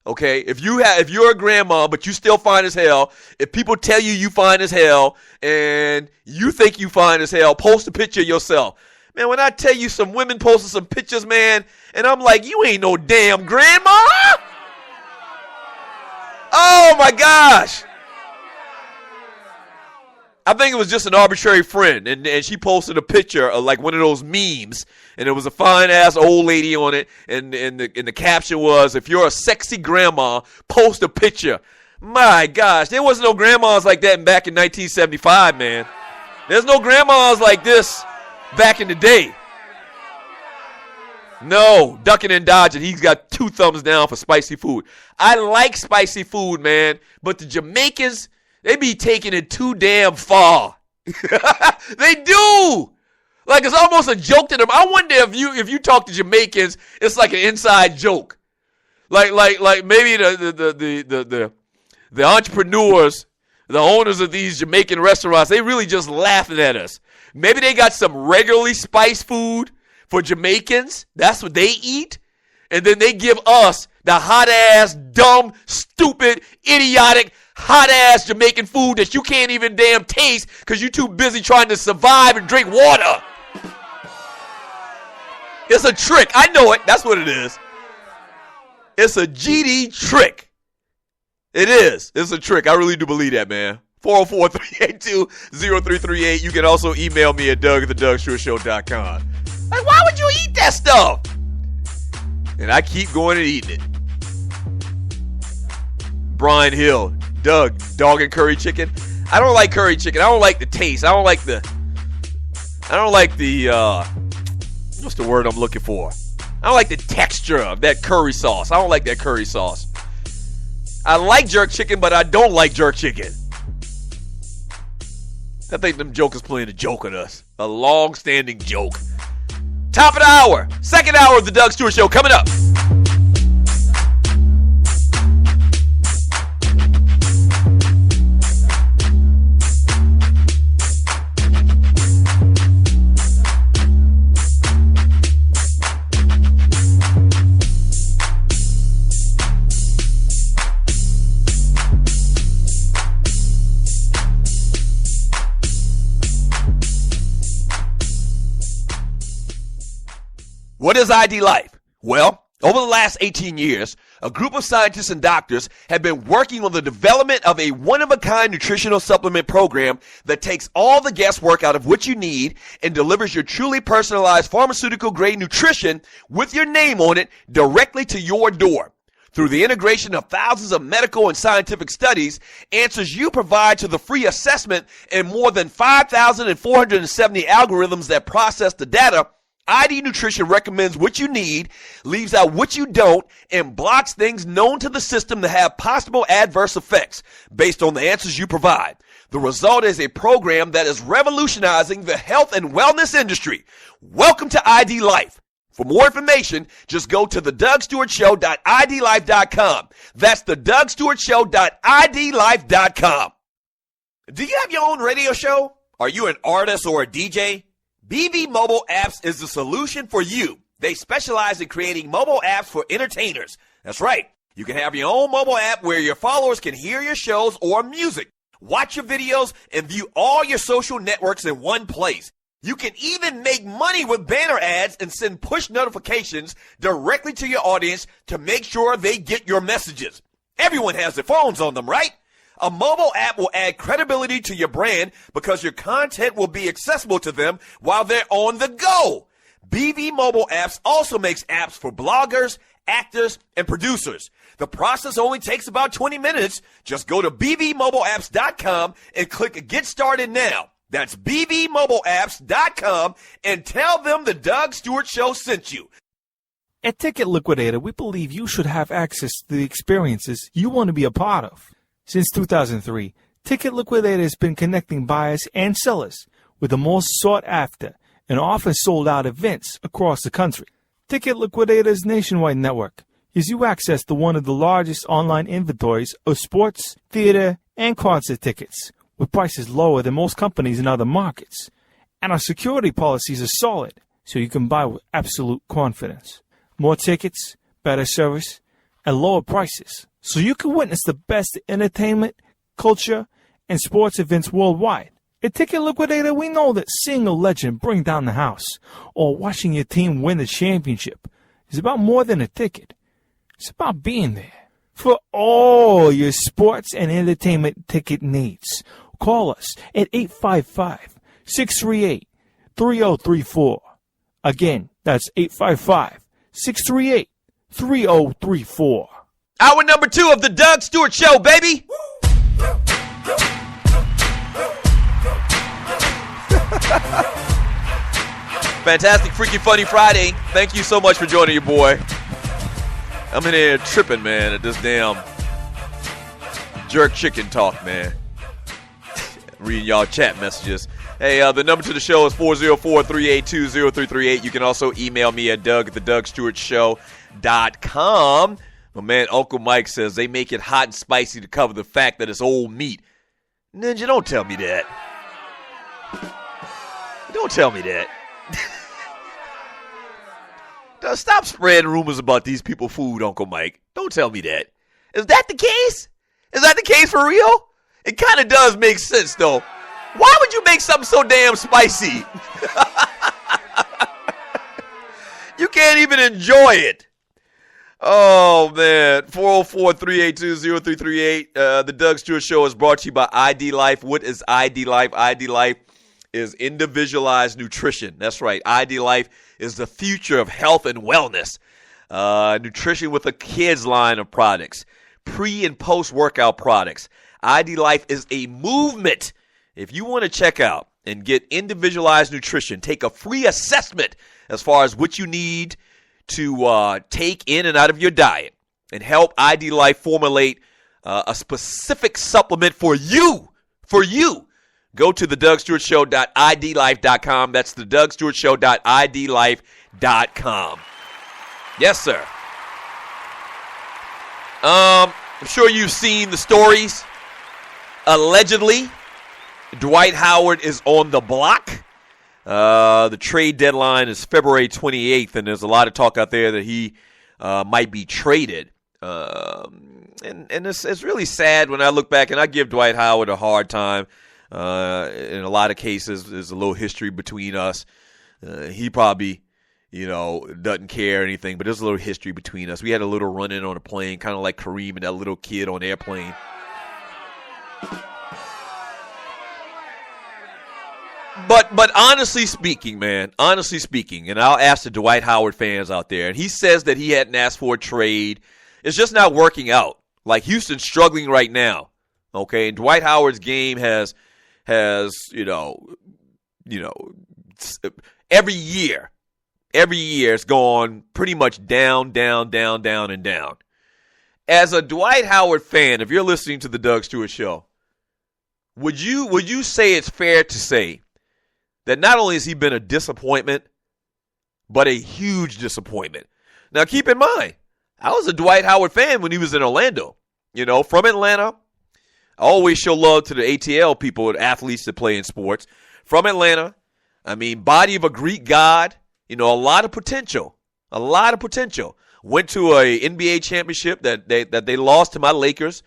Okay, if you're a grandma, but you still fine as hell, if people tell you fine as hell, and you think you fine as hell, post a picture of yourself. Man, when I tell you some women posted some pictures, man, and I'm like, you ain't no damn grandma. Oh my gosh. I think it was just an arbitrary friend, and she posted a picture of like one of those memes, and it was a fine-ass old lady on it, and the caption was, if you're a sexy grandma, post a picture. My gosh, there wasn't no grandmas like that back in 1975, man. There's no grandmas like this back in the day. No, ducking and dodging. He's got 2 thumbs down for spicy food. I like spicy food, man, but the Jamaicans, they be taking it too damn far. They do. Like, it's almost a joke to them. I wonder if you talk to Jamaicans, it's like an inside joke. Like maybe the entrepreneurs, the owners of these Jamaican restaurants, they really just laughing at us. Maybe they got some regularly spiced food for Jamaicans. That's what they eat. And then they give us the hot-ass, dumb, stupid, idiotic, hot-ass Jamaican food that you can't even damn taste because you're too busy trying to survive and drink water. It's a trick. I know it. That's what it is. It's a GD trick. It is. It's a trick. I really do believe that, man. 404-382-0338. You can also email me at doug@thedougshoreshow.com. Like, why would you eat that stuff? And I keep going and eating it. Brian Hill. Doug, dog and curry chicken. I don't like curry chicken. I don't like the taste. I don't like the what's the word I'm looking for? I don't like the texture of that curry sauce. I don't like that curry sauce. I like jerk chicken, but I don't like jerk chicken. I think them jokers playing a joke on us. A long-standing joke. Top of the hour. Second hour of the Doug Stewart Show coming up. What is ID Life? Well, over the last 18 years, a group of scientists and doctors have been working on the development of a one-of-a-kind nutritional supplement program that takes all the guesswork out of what you need and delivers your truly personalized pharmaceutical-grade nutrition with your name on it directly to your door. Through the integration of thousands of medical and scientific studies, answers you provide to the free assessment, and more than 5,470 algorithms that process the data, ID Nutrition recommends what you need, leaves out what you don't, and blocks things known to the system to have possible adverse effects based on the answers you provide. The result is a program that is revolutionizing the health and wellness industry. Welcome to ID Life. For more information, just go to thedougstewartshow.idlife.com. That's thedougstewartshow.idlife.com. Do you have your own radio show? Are you an artist or a DJ? BB Mobile Apps is the solution for you. They specialize in creating mobile apps for entertainers. That's right. You can have your own mobile app where your followers can hear your shows or music, watch your videos, and view all your social networks in one place. You can even make money with banner ads and send push notifications directly to your audience to make sure they get your messages. Everyone has their phones on them, right? A mobile app will add credibility to your brand because your content will be accessible to them while they're on the go. BV Mobile Apps also makes apps for bloggers, actors, and producers. The process only takes about 20 minutes. Just go to bvmobileapps.com and click Get Started Now. That's bvmobileapps.com and tell them the Doug Stewart Show sent you. At Ticket Liquidator, we believe you should have access to the experiences you want to be a part of. Since 2003, Ticket Liquidator has been connecting buyers and sellers with the most sought-after and often sold-out events across the country. Ticket Liquidator's nationwide network gives you access to one of the largest online inventories of sports, theater, and concert tickets, with prices lower than most companies in other markets. And our security policies are solid, so you can buy with absolute confidence. More tickets, better service, and lower prices, so you can witness the best entertainment, culture, and sports events worldwide. At Ticket Liquidator, we know that seeing a legend bring down the house or watching your team win the championship is about more than a ticket. It's about being there. For all your sports and entertainment ticket needs, call us at 855-638-3034. Again, that's 855-638-3034. Hour number 2 of the Doug Stewart Show, baby. Fantastic, freaky, funny Friday. Thank you so much for joining your boy. I'm in here tripping, man, at this damn jerk chicken talk, man. Reading y'all chat messages. Hey, the number to the show is 404-382-0338. You can also email me at doug@thedugstewartshow.com. My man Uncle Mike says they make it hot and spicy to cover the fact that it's old meat. Ninja, don't tell me that. Don't tell me that. Stop spreading rumors about these people's food, Uncle Mike. Don't tell me that. Is that the case? Is that the case for real? It kind of does make sense, though. Why would you make something so damn spicy? You can't even enjoy it. Oh, man. 404-382-0338. The Doug Stewart Show is brought to you by ID Life. What is ID Life? ID Life is individualized nutrition. That's right. ID Life is the future of health and wellness. Nutrition with a kids line of products. Pre- and post-workout products. ID Life is a movement. If you want to check out and get individualized nutrition, take a free assessment as far as what you need to take in and out of your diet and help ID Life formulate a specific supplement for you. Go to thedugstewartshow.idlife.com. That's thedugstewartshow.idlife.com. Yes, sir. I'm sure you've seen the stories. Allegedly, Dwight Howard is on the block. The trade deadline is February 28th, and there's a lot of talk out there that he might be traded. And it's really sad when I look back, and I give Dwight Howard a hard time. In a lot of cases, there's a little history between us. He probably, doesn't care or anything, but there's a little history between us. We had a little run-in on a plane, kind of like Kareem and that little kid on Airplane. But honestly speaking, and I'll ask the Dwight Howard fans out there, and he says that he hadn't asked for a trade. It's just not working out. Like, Houston's struggling right now, okay? And Dwight Howard's game has every year it's gone pretty much down, and down. As a Dwight Howard fan, if you're listening to the Doug Stewart Show, would you say it's fair to say that not only has he been a disappointment, but a huge disappointment? Now, keep in mind, I was a Dwight Howard fan when he was in Orlando. From Atlanta. I always show love to the ATL people and athletes that play in sports. From Atlanta, body of a Greek god, a lot of potential. went to a NBA championship that they lost to my Lakers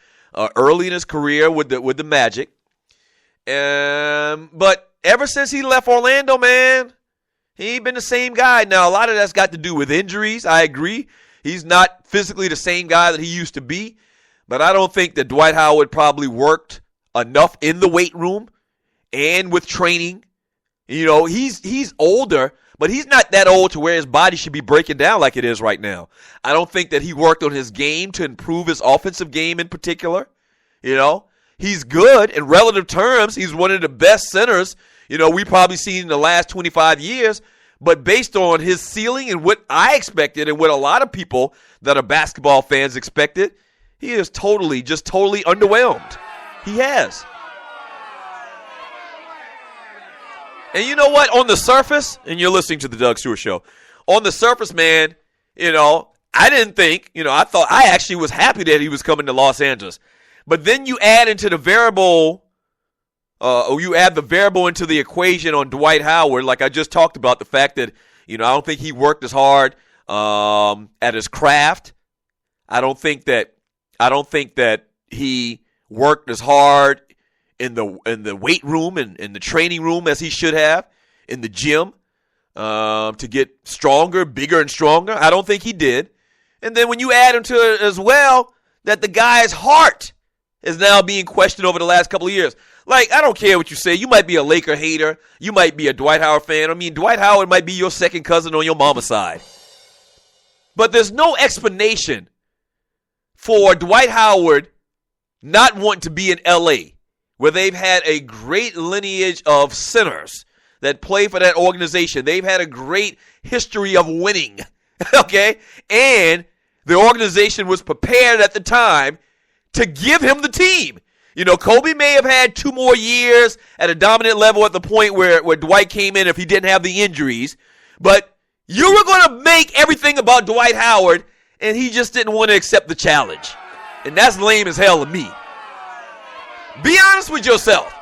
early in his career with the Magic. But ever since he left Orlando, man, he ain't been the same guy. Now, a lot of that's got to do with injuries. I agree. He's not physically the same guy that he used to be. But I don't think that Dwight Howard probably worked enough in the weight room and with training. You know, he's older, but he's not that old to where his body should be breaking down like it is right now. I don't think that he worked on his game to improve his offensive game in particular. You know, he's good in relative terms. He's one of the best centers, you know, we've probably seen in the last 25 years. But based on his ceiling and what I expected and what a lot of people that are basketball fans expected, he is totally underwhelmed. He has. And you know what? On the surface, and you're listening to the Doug Stewart Show, on the surface, man, you know, I didn't think, you know, I actually was happy that he was coming to Los Angeles. But then you add into the variable, into the equation on Dwight Howard, like I just talked about, the fact that, you know, I don't think he worked as hard at his craft. I don't think that he worked as hard in the weight room and in the training room as he should have in the gym to get stronger, bigger, and stronger. I don't think he did. And then when you add into it as well that the guy's heart is now being questioned over the last couple of years. Like, I don't care what you say. You might be a Laker hater. You might be a Dwight Howard fan. I mean, Dwight Howard might be your second cousin on your mama's side. But there's no explanation for Dwight Howard not wanting to be in L.A., where they've had a great lineage of centers that play for that organization. They've had a great history of winning, okay? And the organization was prepared at the time to give him the team. You know, Kobe may have had 2 more years at a dominant level at the point where Dwight came in if he didn't have the injuries. But you were going to make everything about Dwight Howard, and he just didn't want to accept the challenge. And that's lame as hell to me. Be honest with yourself.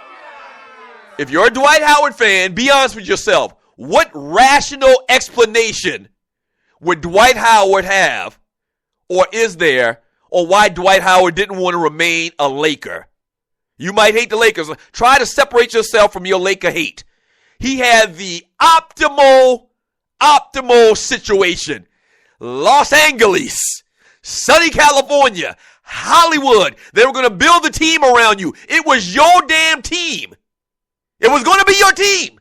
If you're a Dwight Howard fan, be honest with yourself. What rational explanation would Dwight Howard have, or is there, on why Dwight Howard didn't want to remain a Laker? You might hate the Lakers. Try to separate yourself from your Laker hate. He had the optimal situation. Los Angeles, sunny California, Hollywood. They were going to build the team around you. It was your damn team. It was going to be your team.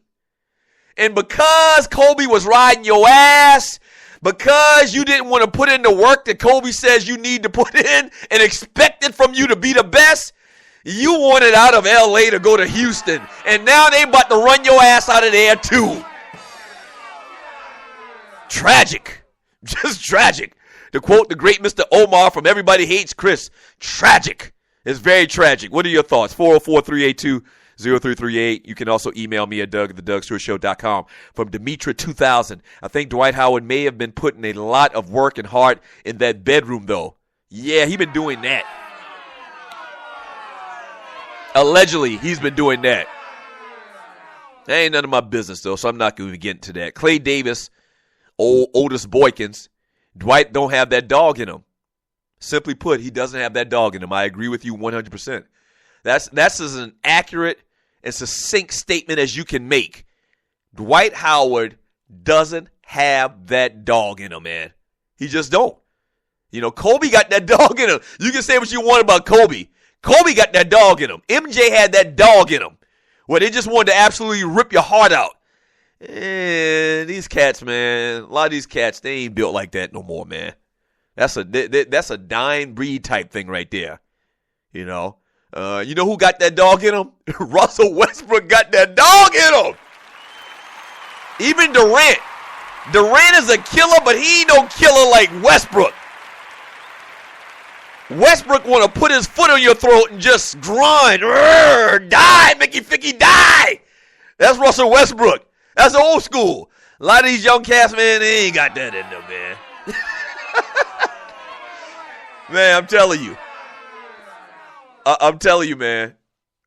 And because Kobe was riding your ass, because you didn't want to put in the work that Kobe says you need to put in and expected from you to be the best, you wanted out of L.A. to go to Houston. And now they about to run your ass out of there too. Tragic. Just tragic. To quote the great Mr. Omar from Everybody Hates Chris, tragic. It's very tragic. What are your thoughts? 404-382-0338. You can also email me at Doug@thedougstewartshow.com. From Demetra 2000. I think Dwight Howard may have been putting a lot of work and heart in that bedroom, though. Yeah, he been doing that. Allegedly, he's been doing that. That ain't none of my business, though, so I'm not going to get into that. Clay Davis, Otis Boykins, Dwight don't have that dog in him. Simply put, he doesn't have that dog in him. I agree with you 100%. That's as an accurate and succinct statement as you can make. Dwight Howard doesn't have that dog in him, man. He just don't. You know, Kobe got that dog in him. You can say what you want about Kobe. Kobe got that dog in him. MJ had that dog in him, where they just wanted to absolutely rip your heart out. And these cats, man, a lot of these cats, they ain't built like that no more, man. That's a dying breed type thing right there. You know who got that dog in him? Russell Westbrook got that dog in him. Even Durant. Durant is a killer, but he ain't no killer like Westbrook. Westbrook want to put his foot on your throat and just grind. Die, Mickey Ficky, die. That's Russell Westbrook. That's old school. A lot of these young cats, man, they ain't got that in them, man. Man, I'm telling you, man.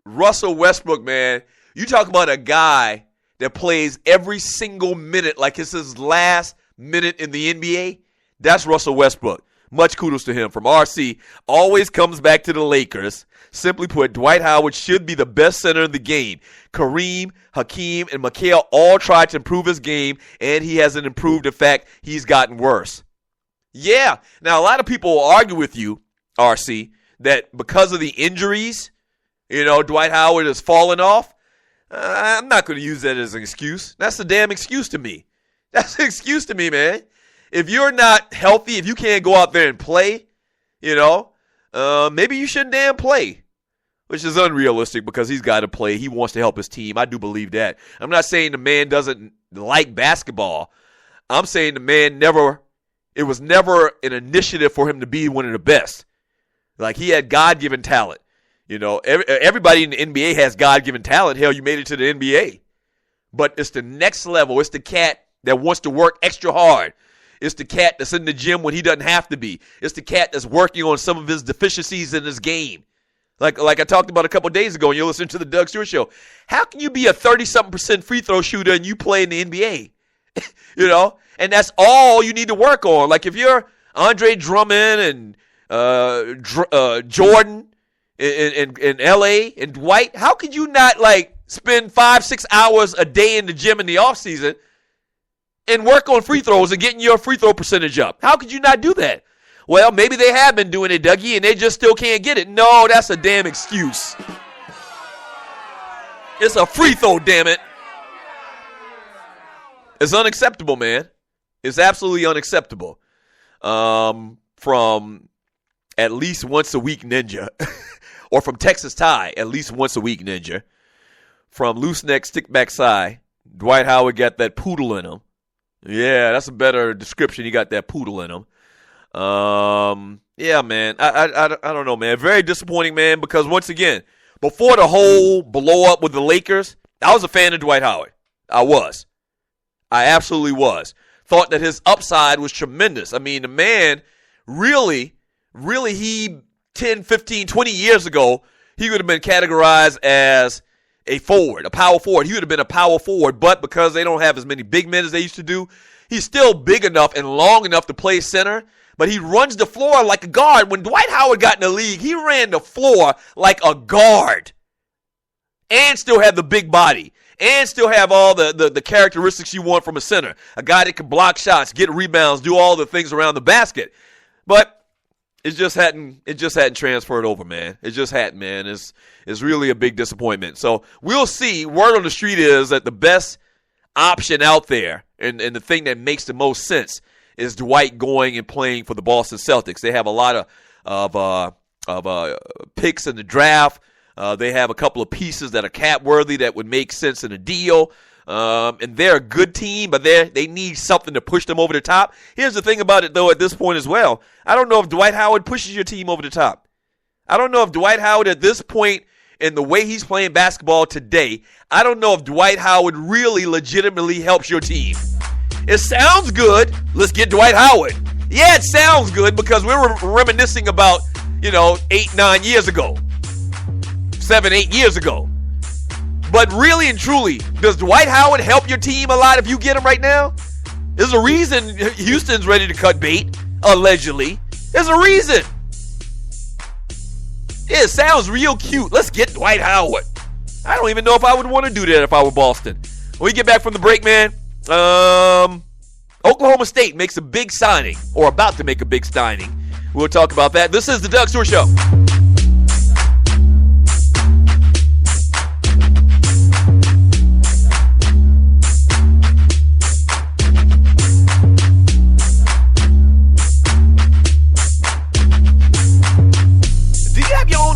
Russell Westbrook, man. You talk about a guy that plays every single minute like it's his last minute in the NBA. That's Russell Westbrook. Much kudos to him. From RC, always comes back to the Lakers. Simply put, Dwight Howard should be the best center in the game. Kareem, Hakeem, and Mikal all tried to improve his game, and he hasn't improved. In fact, he's gotten worse. Yeah. Now, a lot of people will argue with you, RC, that because of the injuries, Dwight Howard has fallen off. I'm not going to use that as an excuse. That's a damn excuse to me. That's an excuse to me, man. If you're not healthy, if you can't go out there and play, maybe you shouldn't damn play, which is unrealistic because he's got to play. He wants to help his team. I do believe that. I'm not saying the man doesn't like basketball. I'm saying the man it was never an initiative for him to be one of the best. Like, he had God-given talent. Everybody in the NBA has God-given talent. Hell, you made it to the NBA. But it's the next level. It's the cat that wants to work extra hard. It's the cat that's in the gym when he doesn't have to be. It's the cat that's working on some of his deficiencies in his game. Like I talked about a couple of days ago, and you're listening to the Doug Stewart Show. How can you be a 30-something% free throw shooter and you play in the NBA? And that's all you need to work on. Like, if you're Andre Drummond and Jordan in L.A. and Dwight, how could you not, spend 5-6 hours a day in the gym in the offseason and work on free throws and getting your free throw percentage up? How could you not do that? Well, maybe they have been doing it, Dougie, and they just still can't get it. No, that's a damn excuse. It's a free throw, damn it. It's unacceptable, man. It's absolutely unacceptable. From at least once a week Ninja, or from Texas Tie, at least once a week Ninja. From loose neck, stick back side, Dwight Howard got that poodle in him. Yeah, that's a better description. He got that poodle in him. Yeah, man. I don't know, man. Very disappointing, man, because once again, before the whole blow up with the Lakers, I was a fan of Dwight Howard. I was. I absolutely was. Thought that his upside was tremendous. I mean, the man really, he 10, 15, 20 years ago, he would have been categorized as a forward, a power forward. He would have been a power forward, but because they don't have as many big men as they used to do, he's still big enough and long enough to play center, but he runs the floor like a guard. When Dwight Howard got in the league, he ran the floor like a guard and still had the big body and still have all the characteristics you want from a center. A guy that can block shots, get rebounds, do all the things around the basket. But it just hadn't transferred over, man. It just hadn't, man. It's really a big disappointment. So we'll see. Word on the street is that the best option out there and the thing that makes the most sense is Dwight going and playing for the Boston Celtics. They have a lot of picks in the draft. They have a couple of pieces that are cap worthy that would make sense in a deal. And they're a good team, but they need something to push them over the top. Here's the thing about it, though, at this point as well. I don't know if Dwight Howard pushes your team over the top. I don't know if Dwight Howard at this point in the way he's playing basketball today, I don't know if Dwight Howard really legitimately helps your team. It sounds good. Let's get Dwight Howard. Yeah, it sounds good because we're reminiscing about, 8-9 years ago. 7-8 years ago. But really and truly, does Dwight Howard help your team a lot if you get him right now? There's a reason Houston's ready to cut bait, allegedly. There's a reason. Yeah, it sounds real cute. Let's get Dwight Howard. I don't even know if I would want to do that if I were Boston. When we get back from the break, man, Oklahoma State makes a big signing, or about to make a big signing. We'll talk about that. This is the Doug Stewart Show.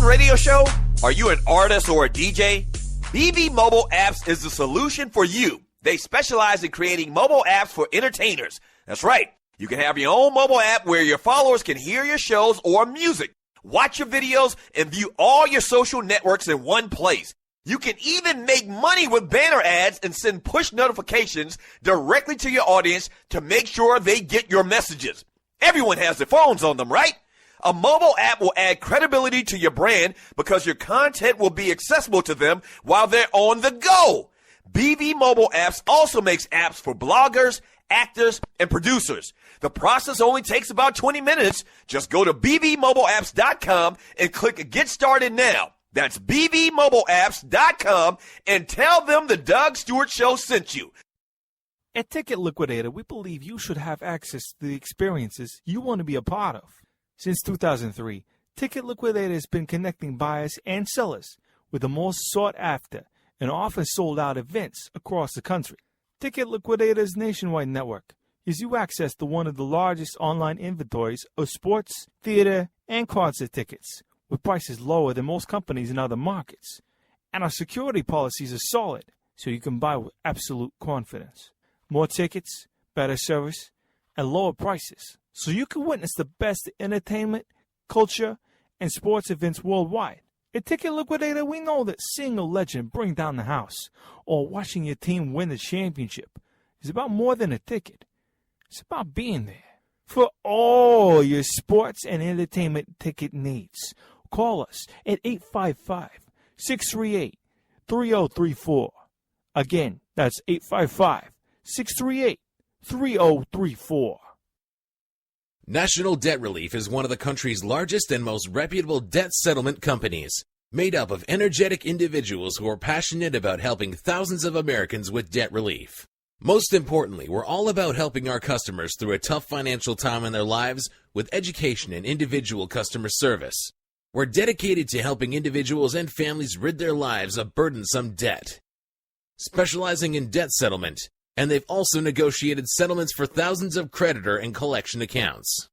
Radio show? Are you an artist or a DJ? BV Mobile Apps is the solution for you. They specialize in creating mobile apps for entertainers. That's right. You can have your own mobile app where your followers can hear your shows or music, watch your videos, and view all your social networks in one place. You can even make money with banner ads and send push notifications directly to your audience to make sure they get your messages. Everyone has their phones on them, right? A mobile app will add credibility to your brand because your content will be accessible to them while they're on the go. BB Mobile Apps also makes apps for bloggers, actors, and producers. The process only takes about 20 minutes. Just go to bbmobileapps.com and click Get Started Now. That's bbmobileapps.com and tell them the Doug Stewart Show sent you. At Ticket Liquidator, we believe you should have access to the experiences you want to be a part of. Since 2003, Ticket Liquidator has been connecting buyers and sellers with the most sought-after and often sold-out events across the country. Ticket Liquidator's nationwide network gives you access to one of the largest online inventories of sports, theater, and concert tickets, with prices lower than most companies in other markets. And our security policies are solid, so you can buy with absolute confidence. More tickets, better service, and lower prices, so you can witness the best entertainment, culture, and sports events worldwide. At Ticket Liquidator, we know that seeing a legend bring down the house or watching your team win the championship is about more than a ticket. It's about being there. For all your sports and entertainment ticket needs, call us at 855-638-3034. Again, that's 855-638-3034. National Debt Relief is one of the country's largest and most reputable debt settlement companies, made up of energetic individuals who are passionate about helping thousands of Americans with debt relief. Most importantly, we're all about helping our customers through a tough financial time in their lives with education and individual customer service. We're dedicated to helping individuals and families rid their lives of burdensome debt. Specializing in debt settlement, and they've also negotiated settlements for thousands of creditor and collection accounts.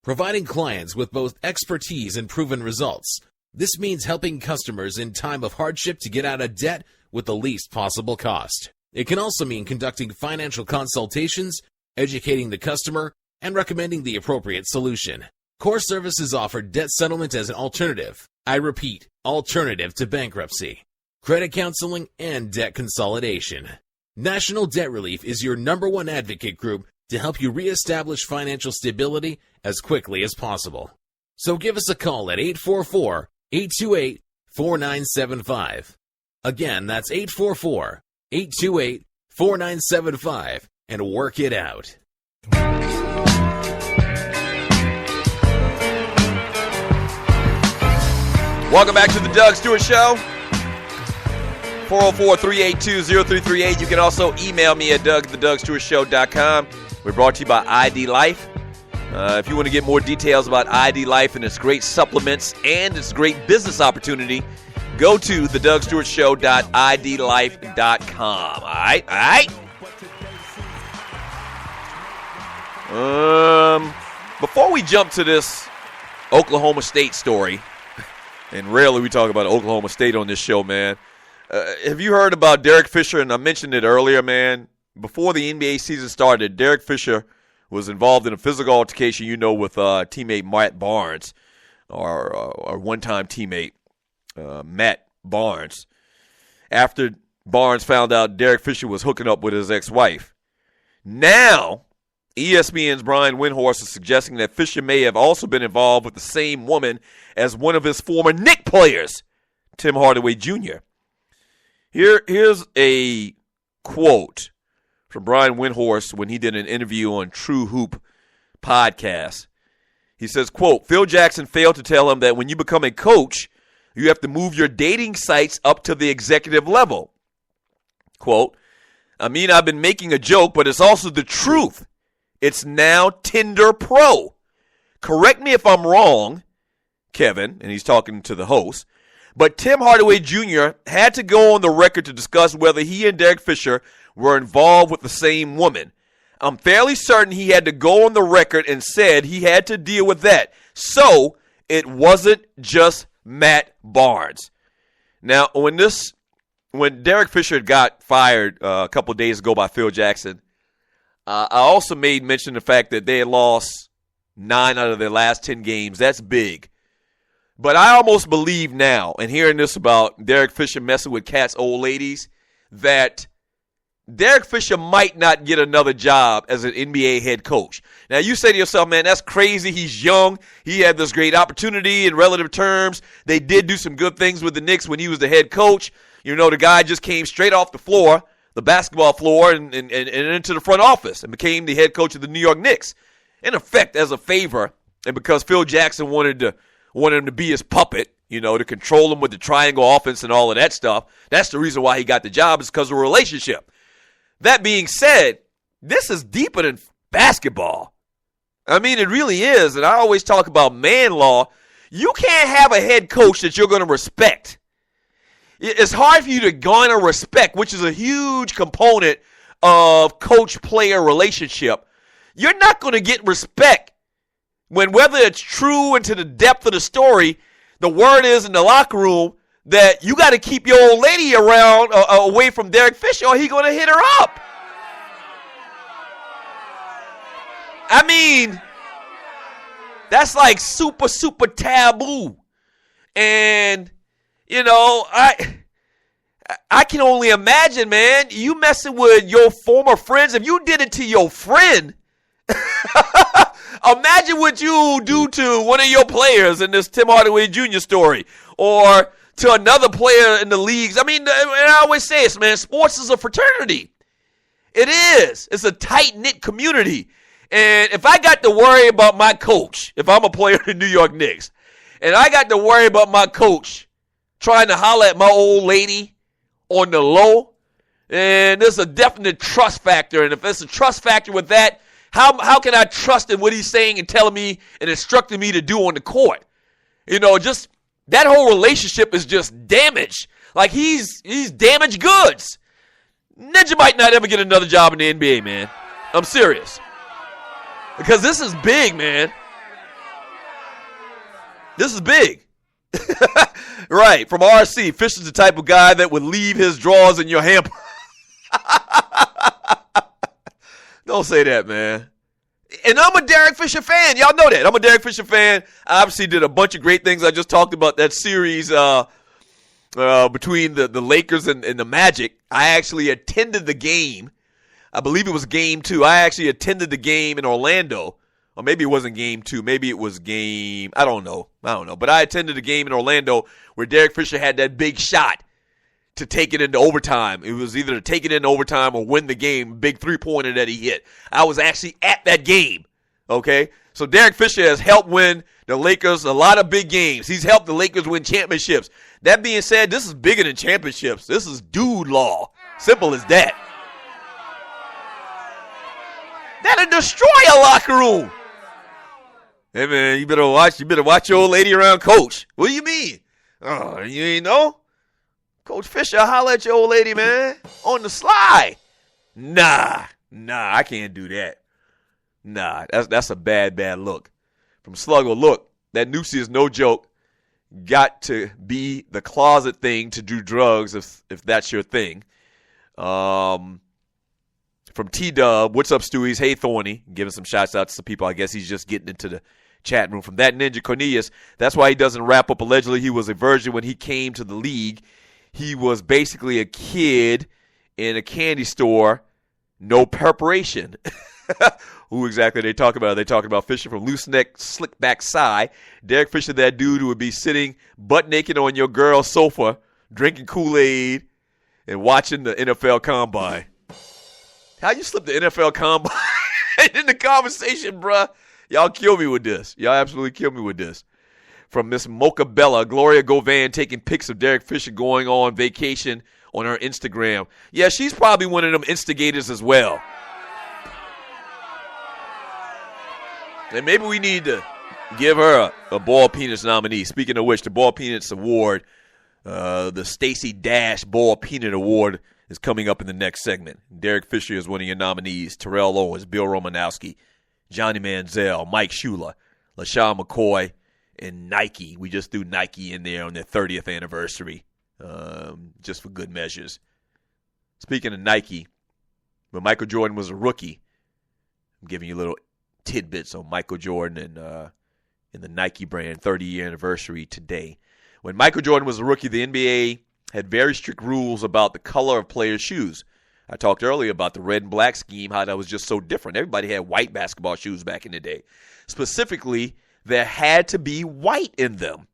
Providing clients with both expertise and proven results, this means helping customers in time of hardship to get out of debt with the least possible cost. It can also mean conducting financial consultations, educating the customer, and recommending the appropriate solution. Core Services offer debt settlement as an alternative. I repeat, alternative to bankruptcy, credit counseling, and debt consolidation. National Debt Relief is your #1 advocate group to help you reestablish financial stability as quickly as possible. So give us a call at 844-828-4975. Again, that's 844-828-4975 and work it out. Welcome back to the Doug Stewart Show. 404-382-0338. You can also email me at doug@thedougstewartshow.com. We're brought to you by ID Life. If you want to get more details about ID Life and its great supplements and its great business opportunity, go to thedougstewartshow.idlife.com. All right? Before we jump to this Oklahoma State story, and rarely we talk about Oklahoma State on this show, man. Have you heard about Derek Fisher? And I mentioned it earlier, man. Before the NBA season started, Derek Fisher was involved in a physical altercation, with teammate Matt Barnes, or one-time teammate Matt Barnes. After Barnes found out Derek Fisher was hooking up with his ex-wife. Now, ESPN's Brian Windhorst is suggesting that Fisher may have also been involved with the same woman as one of his former Knicks players, Tim Hardaway Jr. Here's a quote from Brian Windhorst when he did an interview on True Hoop podcast. He says, quote, Phil Jackson failed to tell him that when you become a coach, you have to move your dating sites up to the executive level. Quote, I've been making a joke, but it's also the truth. It's now Tinder Pro. Correct me if I'm wrong, Kevin, and he's talking to the host, but Tim Hardaway Jr. had to go on the record to discuss whether he and Derek Fisher were involved with the same woman. I'm fairly certain he had to go on the record and said he had to deal with that. So it wasn't just Matt Barnes. Now, when Derek Fisher got fired a couple days ago by Phil Jackson, I also made mention of the fact that they had lost 9 out of their last 10 games. That's big. But I almost believe now, and hearing this about Derek Fisher messing with Cat's old ladies, that Derek Fisher might not get another job as an NBA head coach. Now, you say to yourself, man, that's crazy. He's young. He had this great opportunity in relative terms. They did do some good things with the Knicks when he was the head coach. The guy just came straight off the floor. the basketball floor and into the front office and became the head coach of the New York Knicks, in effect as a favor, and because Phil Jackson wanted him to be his puppet, to control him with the triangle offense and all of that stuff. That's the reason why he got the job, is because of a relationship. That being said, this is deeper than basketball. I mean, it really is, and I always talk about man law. You can't have a head coach that you're going to respect. It's hard for you to garner respect, which is a huge component of coach-player relationship. You're not going to get respect when, whether it's true and to the depth of the story, the word is in the locker room that you got to keep your old lady around away from Derek Fisher, or he's going to hit her up. I mean, that's like super, super taboo. And I can only imagine, man, you messing with your former friends. If you did it to your friend, imagine what you do to one of your players in this Tim Hardaway Jr. story, or to another player in the leagues. I mean, and I always say this, man, sports is a fraternity. It is. It's a tight-knit community. And if I got to worry about my coach, if I'm a player in the New York Knicks, and I got to worry about my coach trying to holler at my old lady on the low, and there's a definite trust factor. And if there's a trust factor with that, how can I trust in what he's saying and telling me and instructing me to do on the court? Just that whole relationship is just damaged. Like he's damaged goods. Ninja might not ever get another job in the NBA, man. I'm serious. Because this is big, man. This is big. Right, from RC, Fisher's the type of guy that would leave his drawers in your hamper. Don't say that, man. And I'm a Derek Fisher fan. Y'all know that. I'm a Derek Fisher fan. I obviously did a bunch of great things. I just talked about that series between the Lakers and the Magic. I actually attended the game. I believe it was game 2. I actually attended the game in Orlando. Or maybe it wasn't game 2. Maybe it was game, I don't know. But I attended a game in Orlando where Derek Fisher had that big shot to take it into overtime. It was either to take it into overtime or win the game. Big three-pointer that he hit. I was actually at that game. Okay? So Derek Fisher has helped win the Lakers a lot of big games. He's helped the Lakers win championships. That being said, this is bigger than championships. This is dude law. Simple as that. That'll destroy a locker room. Hey, man, you better watch your old lady around Coach. What do you mean? Oh, you ain't know? Coach Fisher, holler at your old lady, man. On the sly. Nah, I can't do that. Nah, that's a bad look. From Sluggo, look, that Nupsy is no joke. Got to be the closet thing to do drugs if that's your thing. From T-Dub, what's up, Stewies? Hey, Thorny. Giving some shots out to some people. I guess he's just getting into the chat room. From that Ninja Cornelius, that's why he doesn't wrap up. Allegedly, he was a virgin when he came to the league. He was basically a kid in a candy store. No preparation. Who exactly are they talking about? Are they talking about Fisher from Loose Neck, Slick Back Sigh? Derek Fisher, that dude who would be sitting butt naked on your girl's sofa, drinking Kool-Aid, and watching the NFL Combine. How you slip the NFL Combine in the conversation, bruh? Y'all kill me with this. Y'all absolutely kill me with this. From Miss Mocha Bella, Gloria Govan taking pics of Derek Fisher going on vacation on her Instagram. Yeah, she's probably one of them instigators as well. And maybe we need to give her a Ball Peanuts nominee. Speaking of which, the Ball Peanuts Award, the Stacey Dash Ball Peanut Award, is coming up in the next segment. Derek Fisher is one of your nominees. Terrell Owens, Bill Romanowski, Johnny Manziel, Mike Shula, LaShawn McCoy, and Nike. We just threw Nike in there on their 30th anniversary, just for good measures. Speaking of Nike, when Michael Jordan was a rookie, I'm giving you little tidbits on Michael Jordan and the Nike brand 30-year anniversary today. When Michael Jordan was a rookie, the NBA had very strict rules about the color of players' shoes. I talked earlier about the red and black scheme, how that was just so different. Everybody had white basketball shoes back in the day. Specifically, there had to be white in them.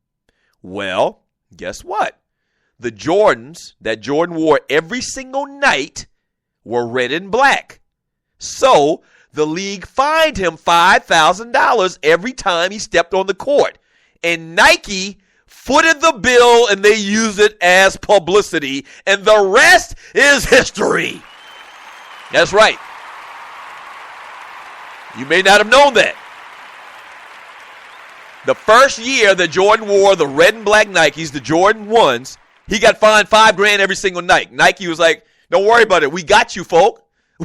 Well, guess what? The Jordans that Jordan wore every single night were red and black. So the league fined him $5,000 every time he stepped on the court. And Nike footed the bill and they used it as publicity. And the rest is history. That's right. You may not have known that. The first year that Jordan wore the red and black Nikes, the Jordan 1s, he got fined $5,000 every single night. Nike was like, don't worry about it. We got you, folk.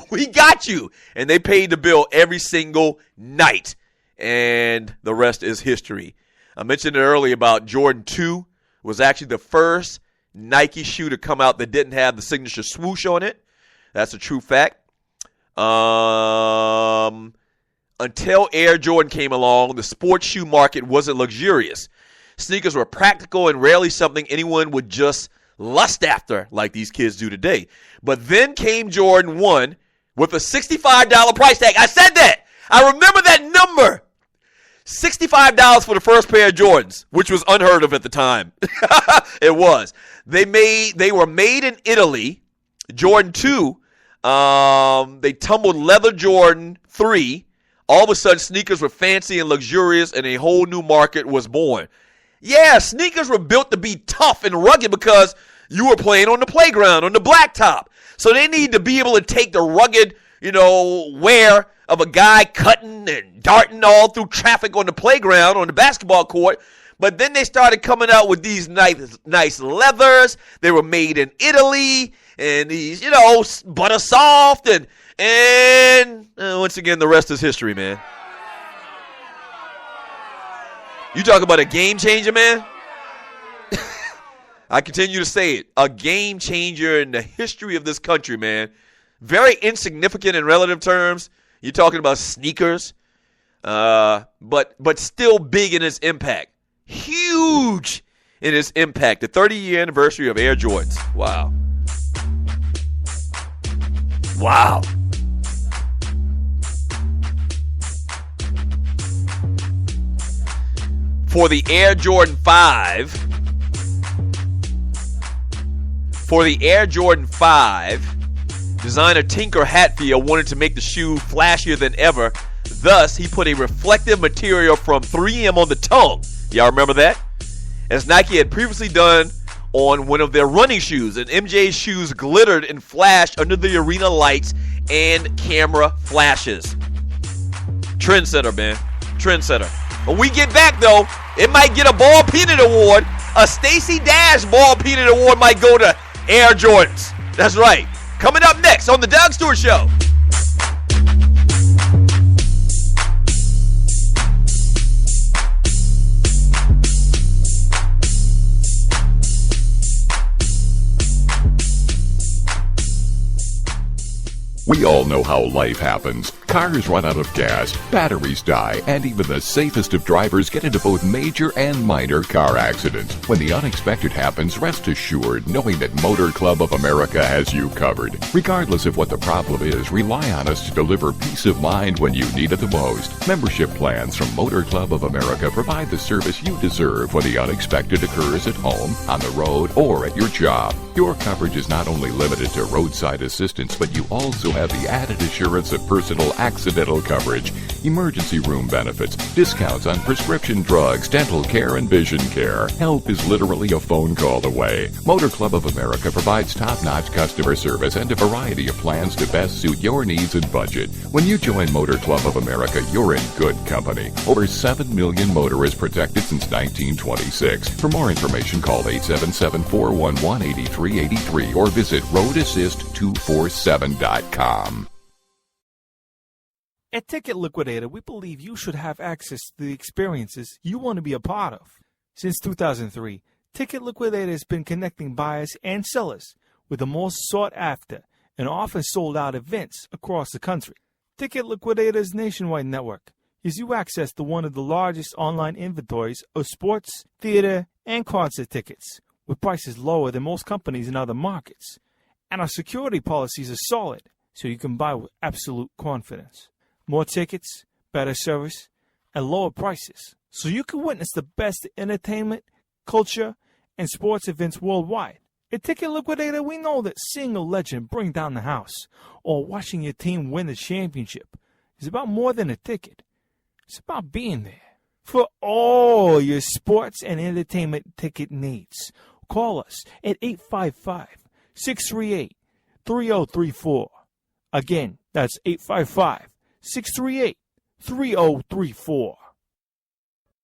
We got you. And they paid the bill every single night. And the rest is history. I mentioned it earlier about Jordan 2 was actually the first Nike shoe to come out that didn't have the signature swoosh on it. That's a true fact. Until Air Jordan came along, the sports shoe market wasn't luxurious. Sneakers were practical and rarely something anyone would just lust after like these kids do today. But then came Jordan 1 with a $65 price tag. I said that. I remember that number. $65 for the first pair of Jordans, which was unheard of at the time. It was. They were made in Italy. Jordan 2, they tumbled leather Jordan 3. All of a sudden, sneakers were fancy and luxurious, and a whole new market was born. Yeah, sneakers were built to be tough and rugged because you were playing on the playground, on the blacktop. So they need to be able to take the rugged, wear of a guy cutting and darting all through traffic on the playground, on the basketball court. But then they started coming out with these nice leathers. They were made in Italy, and these, butter soft, and once again, the rest is history, man. You talk about a game changer, man. I continue to say it. A game changer in the history of this country, man. Very insignificant in relative terms. You're talking about sneakers, but still big in its impact. Huge in its impact. The 30-year anniversary of Air Jordans. Wow. Wow. For the Air Jordan 5, designer Tinker Hatfield wanted to make the shoe flashier than ever. Thus, he put a reflective material from 3M on the tongue. Y'all remember that? As Nike had previously done on one of their running shoes. And MJ's shoes glittered and flashed under the arena lights and camera flashes. Trendsetter, man. Trendsetter. When we get back, though, it might get a Ball Peanut Award. A Stacey Dash Ball Peanut Award might go to Air Jordans. That's right. Coming up next on The Doug Stewart Show. We all know how life happens. Cars run out of gas, batteries die, and even the safest of drivers get into both major and minor car accidents. When the unexpected happens, rest assured knowing that Motor Club of America has you covered. Regardless of what the problem is, rely on us to deliver peace of mind when you need it the most. Membership plans from Motor Club of America provide the service you deserve when the unexpected occurs at home, on the road, or at your job. Your coverage is not only limited to roadside assistance, but you also have the added assurance of personal accidental coverage, emergency room benefits, discounts on prescription drugs, dental care, and vision care. Help is literally a phone call away. Motor Club of America provides top-notch customer service and a variety of plans to best suit your needs and budget. When you join Motor Club of America, you're in good company. Over 7 million motorists protected since 1926. For more information, call 877-411-8383 or visit roadassist247.com. At Ticket Liquidator, we believe you should have access to the experiences you want to be a part of. Since 2003, Ticket Liquidator has been connecting buyers and sellers with the most sought-after and often sold-out events across the country. Ticket Liquidator's nationwide network gives you access to one of the largest online inventories of sports, theater, and concert tickets, with prices lower than most companies in other markets. And our security policies are solid, so you can buy with absolute confidence. More tickets, better service, and lower prices, so you can witness the best entertainment, culture, and sports events worldwide At Ticket Liquidator, we know that seeing a legend bring down the house or watching your team win the championship is about more than a ticket. It's about being there. For all your sports and entertainment ticket needs, call us at 855-638-3034. Again, that's 855-638-3034.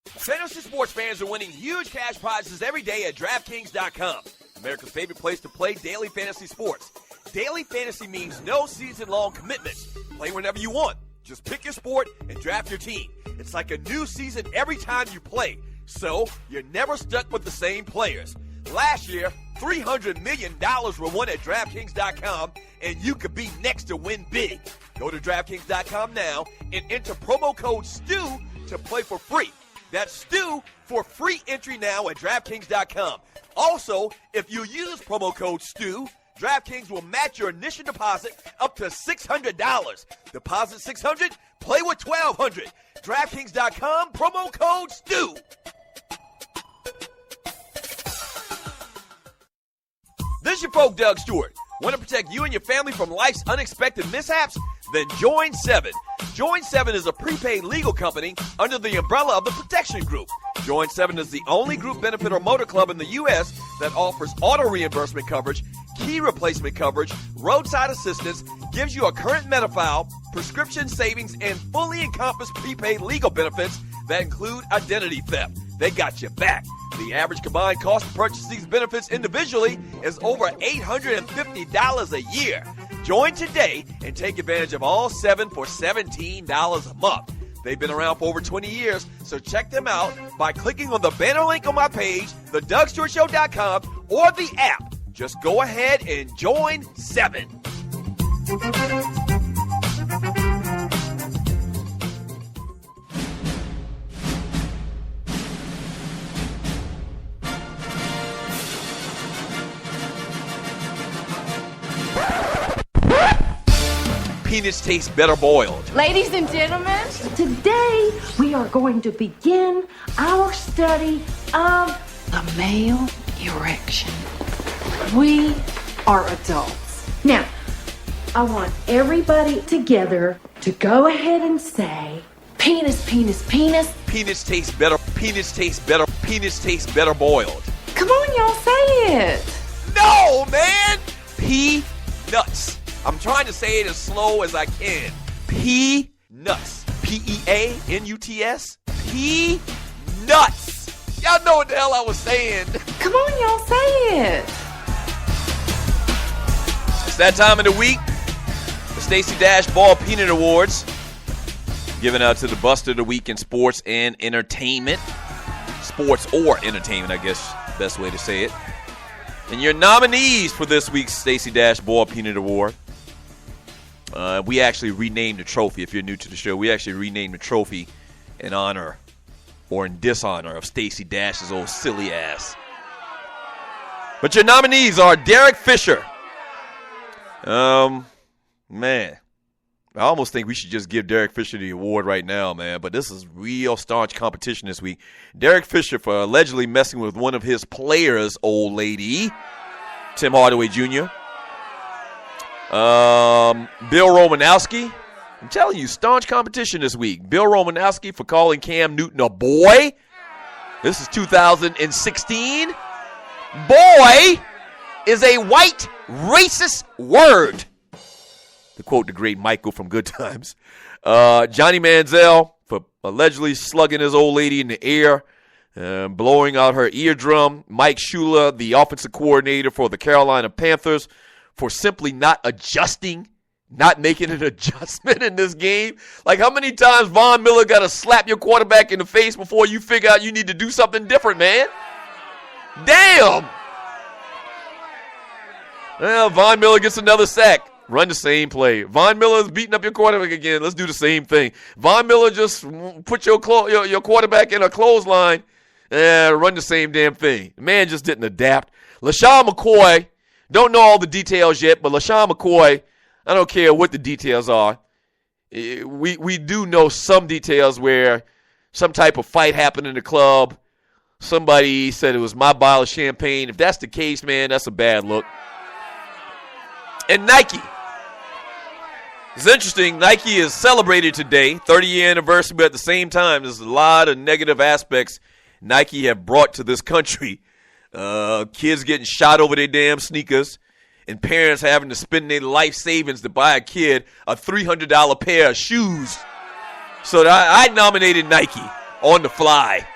Fantasy sports fans are winning huge cash prizes every day at DraftKings.com. America's favorite place to play daily fantasy sports. Daily fantasy means no season-long commitments. Play whenever you want. Just pick your sport and draft your team. It's like a new season every time you play. So, you're never stuck with the same players. Last year, $300 million were won at DraftKings.com, and you could be next to win big. Go to DraftKings.com now and enter promo code STU to play for free. That's STU for free entry now at DraftKings.com. Also, if you use promo code STU, DraftKings will match your initial deposit up to $600. Deposit $600, play with $1,200. DraftKings.com, promo code STU. This is your folk, Doug Stewart. Want to protect you and your family from life's unexpected mishaps? Then join 7. Join 7 is a prepaid legal company under the umbrella of the Protection Group. Join 7 is the only group benefit or motor club in the U.S. that offers auto reimbursement coverage, key replacement coverage, roadside assistance, gives you a current Medi-file, prescription savings, and fully encompassed prepaid legal benefits that include identity theft. They got your back. The average combined cost to purchase these benefits individually is over $850 a year. Join today and take advantage of all 7 for $17 a month. They've been around for over 20 years, so check them out by clicking on the banner link on my page, thedougstewartshow.com, or the app. Just go ahead and join 7. Penis tastes better boiled. Ladies and gentlemen, today we are going to begin our study of the male erection. We are adults. Now, I want everybody together to go ahead and say, penis, penis, penis. Penis tastes better. Penis tastes better. Penis tastes better boiled. Come on, y'all, say it. No, man. P-nuts. I'm trying to say it as slow as I can. P-nuts. P-E-A-N-U-T-S. P-nuts. Y'all know what the hell I was saying. Come on, y'all, say it. It's that time of the week. The Stacey Dash Ball Peanut Awards. Given out to the Buster of the Week in sports and entertainment. Sports or entertainment, I guess, best way to say it. And your nominees for this week's Stacey Dash Ball Peanut Award. We actually renamed the trophy. If you're new to the show, we actually renamed the trophy in honor or in dishonor of Stacey Dash's old silly ass. But your nominees are Derek Fisher. Man, I almost think we should just give Derek Fisher the award right now, man. But this is real staunch competition this week. Derek Fisher for allegedly messing with one of his players' old lady, Tim Hardaway Jr. Bill Romanowski. I'm telling you, staunch competition this week. Bill Romanowski for calling Cam Newton a boy. This is 2016. Boy is a white racist word, to quote the great Michael from Good Times. Johnny Manziel for allegedly slugging his old lady in the air, blowing out her eardrum. Mike Shula, the offensive coordinator for the Carolina Panthers, for simply not adjusting, not making an adjustment in this game. Like, how many times Von Miller got to slap your quarterback in the face before you figure out you need to do something different, man? Damn! Well, Von Miller gets another sack. Run the same play. Von Miller's beating up your quarterback again. Let's do the same thing. Von Miller just put your quarterback in a clothesline and run the same damn thing. The man just didn't adapt. LaShawn McCoy, don't know all the details yet, but LaShawn McCoy, I don't care what the details are. We do know some details where some type of fight happened in the club. Somebody said it was my bottle of champagne. If that's the case, man, that's a bad look. And Nike. It's interesting. Nike is celebrated today, 30-year anniversary, but at the same time, there's a lot of negative aspects Nike have brought to this country. Kids getting shot over their damn sneakers, and parents having to spend their life savings to buy a kid a $300 pair of shoes. So I nominated Nike on the fly.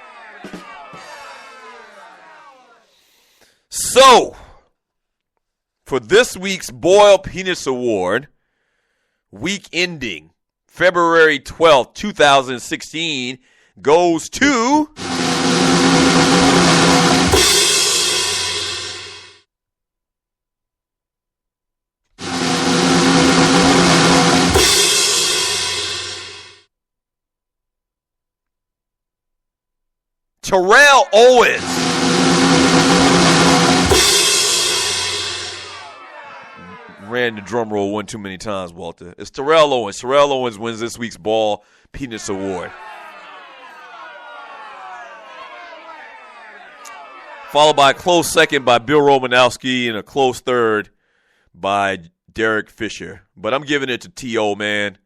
So, for this week's Boyle Penis Award, week ending February 12th, 2016, goes to Terrell Owens. Ran the drum roll one too many times, Walter. It's Terrell Owens. Terrell Owens wins this week's Ball Penis Award. Followed by a close second by Bill Romanowski and a close third by Derek Fisher. But I'm giving it to T.O., man.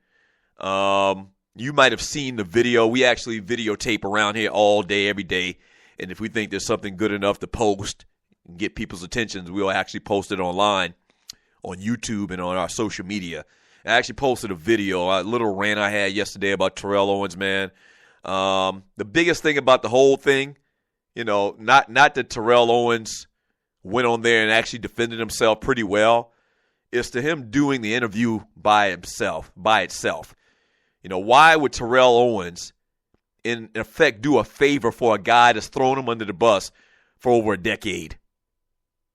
You might have seen the video. We actually videotape around here all day, every day. And if we think there's something good enough to post and get people's attention, we'll actually post it online on YouTube and on our social media. I actually posted a video, a little rant I had yesterday about Terrell Owens, man. The biggest thing about the whole thing, not that Terrell Owens went on there and actually defended himself pretty well, is to him doing the interview by itself. Why would Terrell Owens, in effect, do a favor for a guy that's thrown him under the bus for over a decade?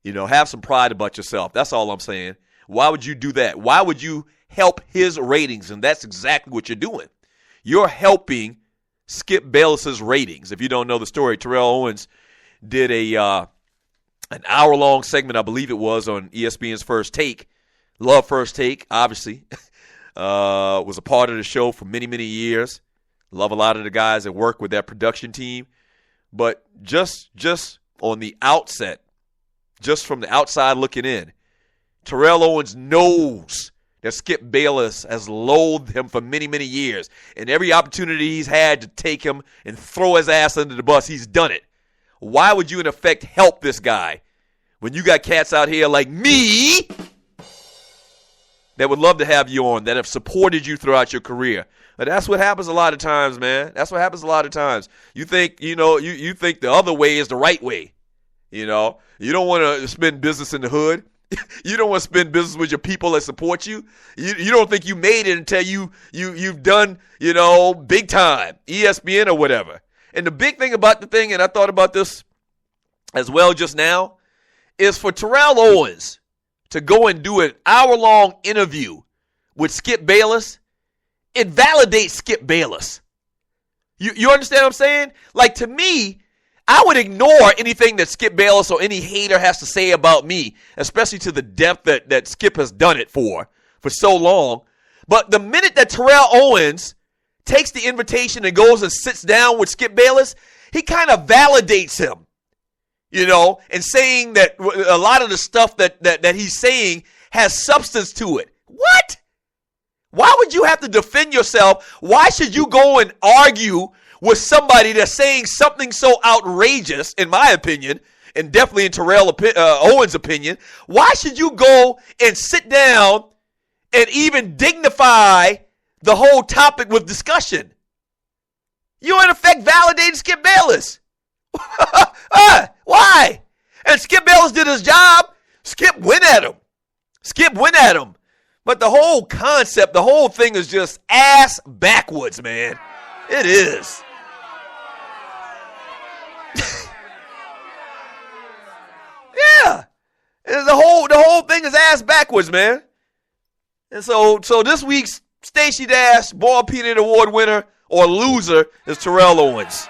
Have some pride about yourself. That's all I'm saying. Why would you do that? Why would you help his ratings? And that's exactly what you're doing. You're helping Skip Bayless's ratings. If you don't know the story, Terrell Owens did an hour-long segment, I believe it was, on ESPN's First Take. Love First Take, obviously. Was a part of the show for many, many years. Love a lot of the guys that work with that production team. But just on the outset, just from the outside looking in, Terrell Owens knows that Skip Bayless has loathed him for many, many years. And every opportunity he's had to take him and throw his ass under the bus, he's done it. Why would you, in effect, help this guy when you got cats out here like me that would love to have you on, that have supported you throughout your career? But that's what happens a lot of times, man. That's what happens a lot of times. You think, you think the other way is the right way. You don't want to spend business in the hood. You don't want to spend business with your people that support you. You don't think you made it until you've done, big time, ESPN or whatever. And the big thing about the thing, and I thought about this as well just now, is for Terrell Owens to go and do an hour-long interview with Skip Bayless. It validates Skip Bayless. You understand what I'm saying? Like, to me, I would ignore anything that Skip Bayless or any hater has to say about me, especially to the depth that Skip has done it for so long. But the minute that Terrell Owens takes the invitation and goes and sits down with Skip Bayless, he kind of validates him, and saying that a lot of the stuff that he's saying has substance to it. What? Why would you have to defend yourself? Why should you go and argue with somebody that's saying something so outrageous, in my opinion, and definitely in Terrell Owens' opinion? Why should you go and sit down and even dignify the whole topic with discussion? You're in effect validating Skip Bayless. Why? And Skip Bayless did his job. Skip went at him. But the whole concept, the whole thing is just ass backwards, man. It is. Yeah. The whole thing is ass backwards, man. And so this week's Stacey Dash Ball Peanut Award winner or loser is Terrell Owens.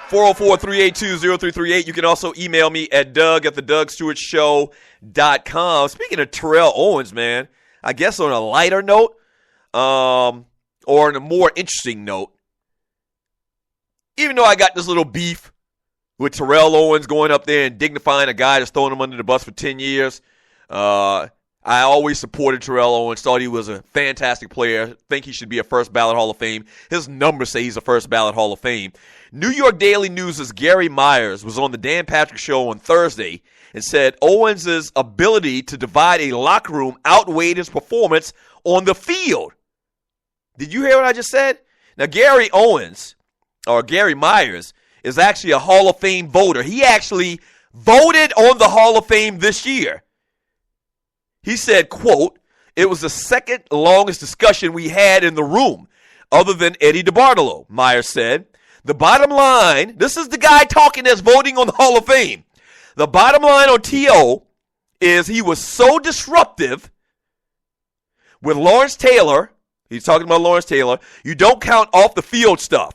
404-382-0338. You can also email me at doug@thedugstewartshow.com. Speaking of Terrell Owens, man, I guess on a lighter note, or on a more interesting note, even though I got this little beef with Terrell Owens going up there and dignifying a guy that's thrown him under the bus for 10 years, I always supported Terrell Owens, thought he was a fantastic player, think he should be a first ballot Hall of Fame. His numbers say he's a first ballot Hall of Fame. New York Daily News' Gary Myers was on the Dan Patrick Show on Thursday and said Owens' ability to divide a locker room outweighed his performance on the field. Did you hear what I just said? Now, Gary Myers, is actually a Hall of Fame voter. He actually voted on the Hall of Fame this year. He said, quote, "It was the second longest discussion we had in the room, other than Eddie DeBartolo," Myers said. "The bottom line," this is the guy talking that's voting on the Hall of Fame. "The bottom line on T.O. is he was so disruptive with Lawrence Taylor." He's talking about Lawrence Taylor. "You don't count off the field stuff,"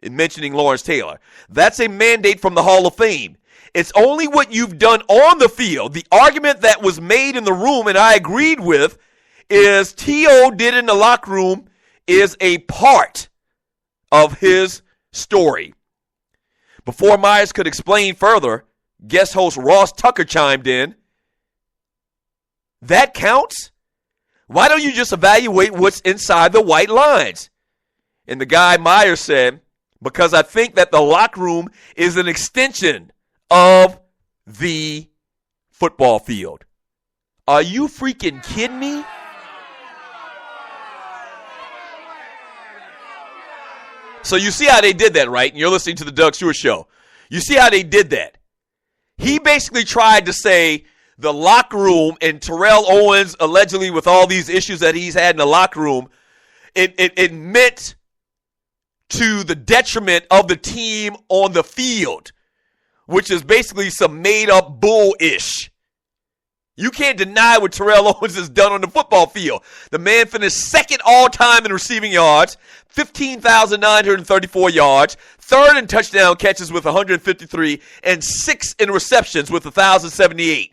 in mentioning Lawrence Taylor. "That's a mandate from the Hall of Fame. It's only what you've done on the field." The argument that was made in the room, and I agreed with, is T.O. did in the locker room is a part of his story. Before Myers could explain further, guest host Ross Tucker chimed in. "That counts? Why don't you just evaluate what's inside the white lines?" And the guy Myers said, "Because I think that the locker room is an extension of the football field." Are you freaking kidding me? So you see how they did that, right? And you're listening to the Doug Stewart Show. You see how they did that. He basically tried to say the locker room, and Terrell Owens, allegedly with all these issues that he's had in the locker room, it meant to the detriment of the team on the field, which is basically some made-up bull-ish. You can't deny what Terrell Owens has done on the football field. The man finished second all-time in receiving yards, 15,934 yards, third in touchdown catches with 153, and sixth in receptions with 1,078.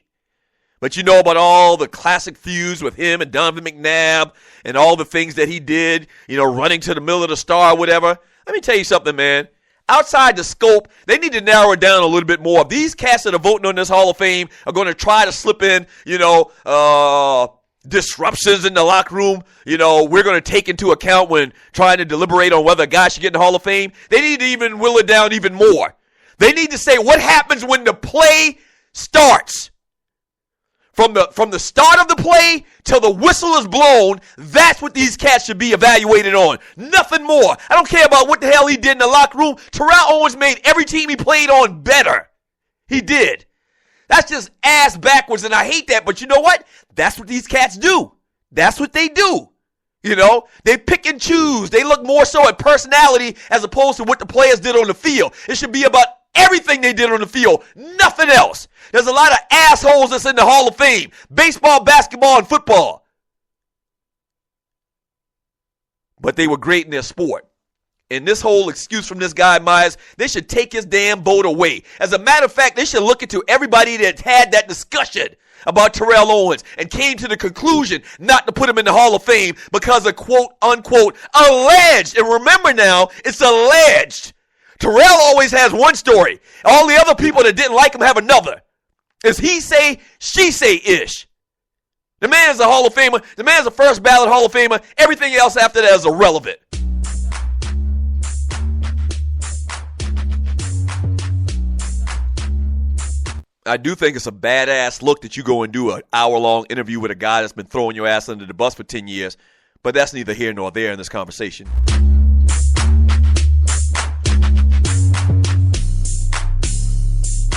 But you know about all the classic feuds with him and Donovan McNabb and all the things that he did, running to the middle of the star or whatever. Let me tell you something, man. Outside the scope, they need to narrow it down a little bit more. These cats that are voting on this Hall of Fame are going to try to slip in, disruptions in the locker room. We're going to take into account when trying to deliberate on whether a guy should get in the Hall of Fame. They need to even will it down even more. They need to say what happens when the play starts. From the start of the play till the whistle is blown, that's what these cats should be evaluated on. Nothing more. I don't care about what the hell he did in the locker room. Terrell Owens made every team he played on better. He did. That's just ass backwards, and I hate that. But you know what? That's what these cats do. That's what they do. They pick and choose. They look more so at personality as opposed to what the players did on the field. It should be about everything they did on the field, nothing else. There's a lot of assholes that's in the Hall of Fame. Baseball, basketball, and football. But they were great in their sport. And this whole excuse from this guy, Myers, they should take his damn vote away. As a matter of fact, they should look into everybody that had that discussion about Terrell Owens and came to the conclusion not to put him in the Hall of Fame because of quote, unquote, alleged. And remember now, it's alleged. Terrell always has one story. All the other people that didn't like him have another. It's he say, she say-ish. The man is a Hall of Famer. The man is a first ballot Hall of Famer. Everything else after that is irrelevant. I do think it's a badass look that you go and do an hour-long interview with a guy that's been throwing your ass under the bus for 10 years. But that's neither here nor there in this conversation.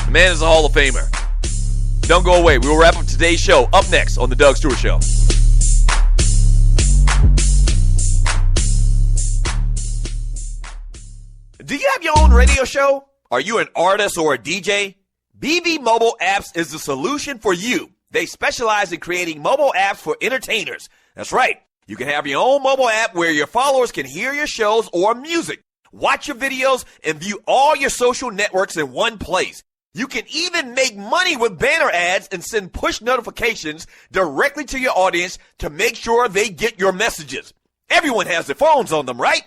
The man is a Hall of Famer. Don't go away. We will wrap up today's show up next on The Doug Stewart Show. Do you have your own radio show? Are you an artist or a DJ? BB Mobile Apps is the solution for you. They specialize in creating mobile apps for entertainers. That's right. You can have your own mobile app where your followers can hear your shows or music, watch your videos, and view all your social networks in one place. You can even make money with banner ads and send push notifications directly to your audience to make sure they get your messages. Everyone has their phones on them, right?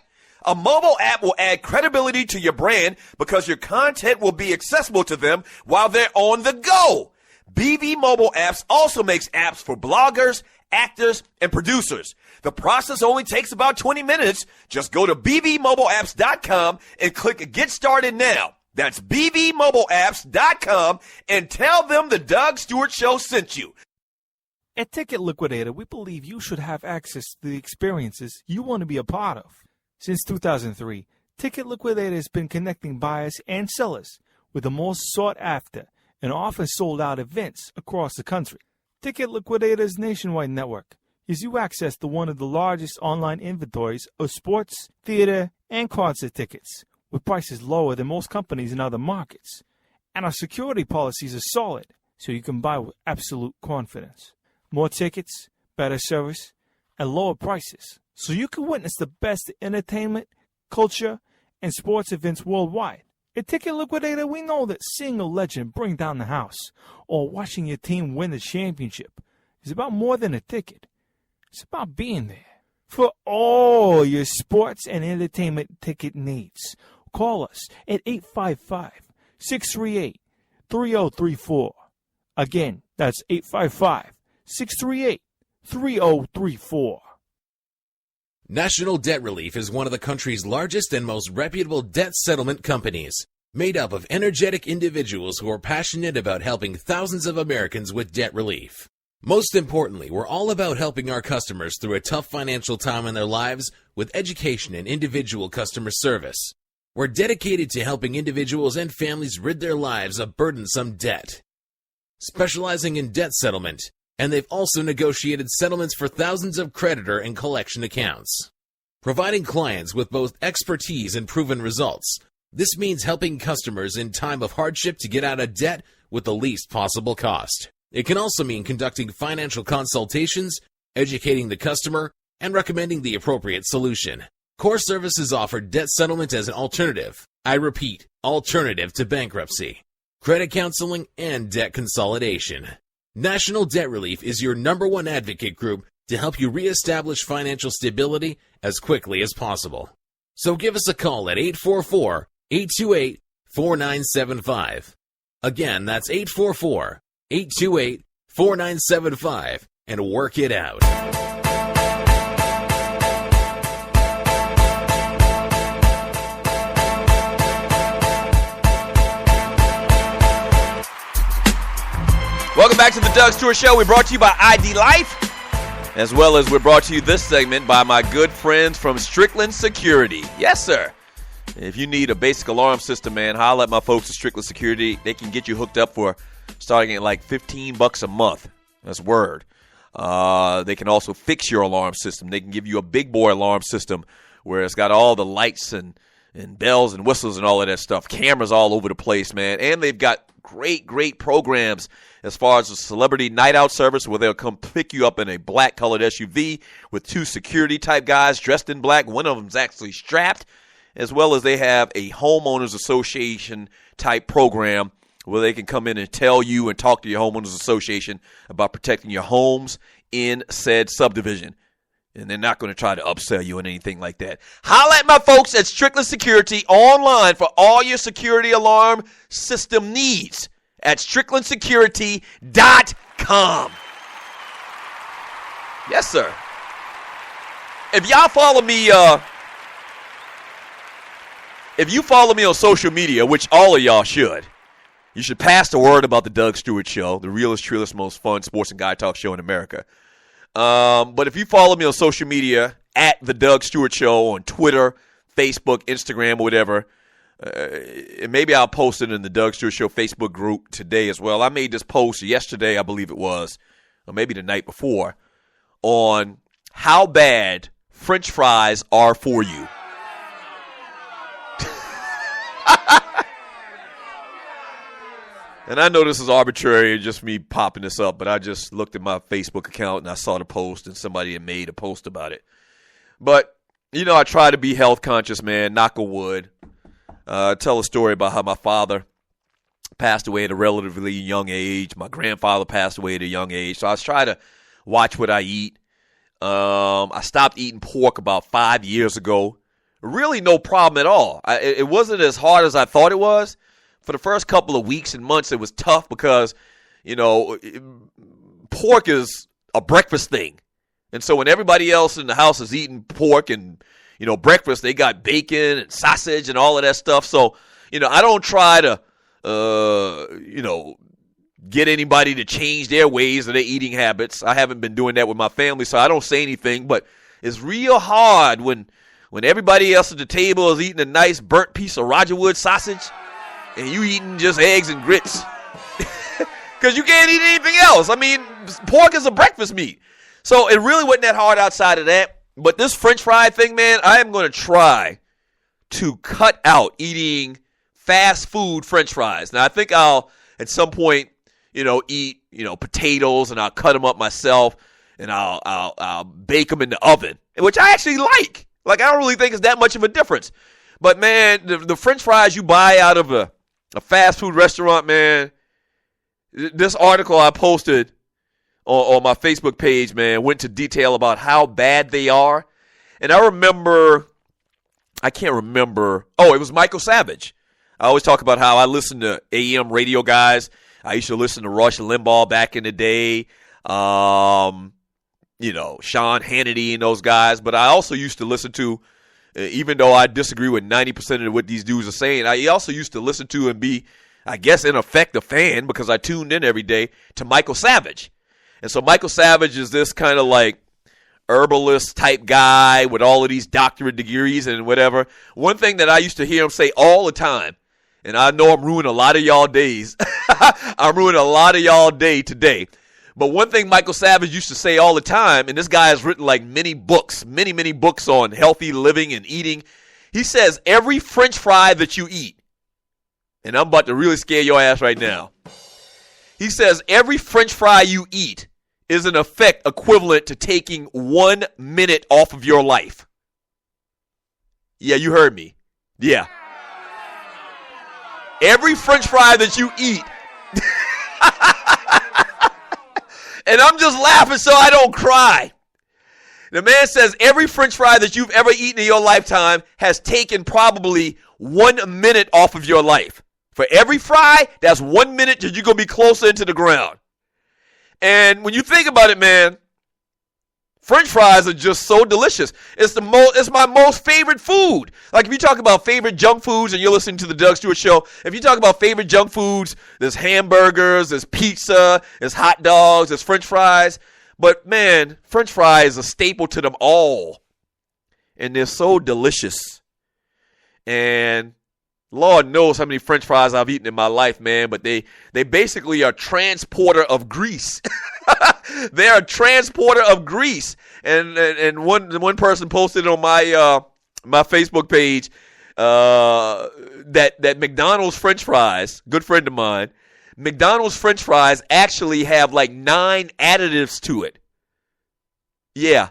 A mobile app will add credibility to your brand because your content will be accessible to them while they're on the go. BV Mobile Apps also makes apps for bloggers, actors, and producers. The process only takes about 20 minutes. Just go to bvmobileapps.com and click Get Started Now. That's bvmobileapps.com and tell them the Doug Stewart Show sent you. At Ticket Liquidator, we believe you should have access to the experiences you want to be a part of. Since 2003, Ticket Liquidator has been connecting buyers and sellers with the most sought after and often sold out events across the country. Ticket Liquidator's nationwide network gives you access to one of the largest online inventories of sports, theater, and concert tickets with prices lower than most companies in other markets. And our security policies are solid, so you can buy with absolute confidence. More tickets, better service, and lower prices, so you can witness the best entertainment, culture, and sports events worldwide. At Ticket Liquidator, we know that seeing a legend bring down the house or watching your team win the championship is about more than a ticket. It's about being there. For all your sports and entertainment ticket needs, call us at 855-638-3034. Again, that's 855-638-3034. National Debt Relief is one of the country's largest and most reputable debt settlement companies, made up of energetic individuals who are passionate about helping thousands of Americans with debt relief. Most importantly, we're all about helping our customers through a tough financial time in their lives with education and individual customer service. We're dedicated to helping individuals and families rid their lives of burdensome debt. Specializing in debt settlement, and they've also negotiated settlements for thousands of creditor and collection accounts. Providing clients with both expertise and proven results, this means helping customers in time of hardship to get out of debt with the least possible cost. It can also mean conducting financial consultations, educating the customer, and recommending the appropriate solution. Core Services offer debt settlement as an alternative. I repeat, alternative to bankruptcy, credit counseling, and debt consolidation. National Debt Relief is your #1 advocate group to help you reestablish financial stability as quickly as possible. So give us a call at 844-828-4975. Again, that's 844-828-4975, and work it out. Welcome back to the Doug Stewart Show. We're brought to you by ID Life, as well as we're brought to you this segment by my good friends from Strickland Security. Yes, sir. If you need a basic alarm system, man, holler at my folks at Strickland Security. They can get you hooked up for starting at like $15 a month. That's word. They can also fix your alarm system. They can give you a big boy alarm system where it's got all the lights and bells and whistles and all of that stuff. Cameras all over the place, man. And they've got great programs as far as a celebrity night out service where they'll come pick you up in a black colored SUV with 2 security type guys dressed in black. One of them's actually strapped, as well as they have a homeowners association type program where they can come in and tell you and talk to your homeowners association about protecting your homes in said subdivision. And they're not going to try to upsell you and anything like that. Holla at my folks at Strickland Security online for all your security alarm system needs at StricklandSecurity.com. Yes, sir. If y'all follow me, if you follow me on social media, which all of y'all should, you should pass the word about the Doug Stewart Show, the realest, trillest, most fun sports and guy talk show in America. But if you follow me on social media at the Doug Stewart Show on Twitter, Facebook, Instagram, or whatever, and maybe I'll post it in the Doug Stewart Show Facebook group today as well. I made this post yesterday, I believe it was, or maybe the night before, on how bad French fries are for you. And I know this is arbitrary, just me popping this up, but I just looked at my Facebook account and I saw the post and somebody had made a post about it. But, you know, I try to be health conscious, man, knock on wood. Tell a story about how my father passed away at a relatively young age. My grandfather passed away at a young age. So I try to watch what I eat. I stopped eating pork about 5 years ago. really no problem at all. It wasn't as hard as I thought it was. For the first couple of weeks and months, it was tough because, pork is a breakfast thing. And so when everybody else in the house is eating pork and, breakfast, they got bacon and sausage and all of that stuff. So, I don't try to, get anybody to change their ways or their eating habits. I haven't been doing that with my family, so I don't say anything. But it's real hard when everybody else at the table is eating a nice burnt piece of Roger Wood sausage and you eating just eggs and grits. Because you can't eat anything else. I mean, pork is a breakfast meat. So it really wasn't that hard outside of that. But this French fry thing, man, I am going to try to cut out eating fast food French fries. Now, I think I'll, at some point, eat, potatoes, and I'll cut them up myself, and I'll bake them in the oven, which I actually like. Like, I don't really think it's that much of a difference. But, man, the French fries you buy out of a fast food restaurant, man, this article I posted on my Facebook page, man, went to detail about how bad they are. And I can't remember. Oh, it was Michael Savage. I always talk about how I listen to AM radio guys. I used to listen to Rush Limbaugh back in the day, Sean Hannity and those guys. But I also used to listen to, even though I disagree with 90% of what these dudes are saying, I also used to listen to and be, I guess, in effect, a fan, because I tuned in every day to Michael Savage. And so Michael Savage is this kind of like herbalist type guy with all of these doctorate degrees and whatever. One thing that I used to hear him say all the time, and I know I'm ruining a lot of y'all days. I'm ruining a lot of y'all day today. But one thing Michael Savage used to say all the time, and this guy has written like many books on healthy living and eating. He says every French fry that you eat, and I'm about to really scare your ass right now. He says every French fry you eat is in effect equivalent to taking 1 minute off of your life. Yeah, you heard me. Yeah. Every French fry that you eat. And I'm just laughing so I don't cry. The man says every French fry that you've ever eaten in your lifetime has taken probably 1 minute off of your life. For every fry, that's 1 minute that you're going to be closer into the ground. And when you think about it, man, French fries are just so delicious. It's my most favorite food. Like, if you talk about favorite junk foods and you're listening to the Doug Stewart Show, if you talk about favorite junk foods, there's hamburgers, there's pizza, there's hot dogs, there's French fries. But, man, French fries is a staple to them all. And they're so delicious. And Lord knows how many French fries I've eaten in my life, man, but they basically are transporter of grease. They're a transporter of grease. And one person posted on my my Facebook page that McDonald's French fries, good friend of mine, McDonald's French fries actually have like 9 additives to it. Yeah.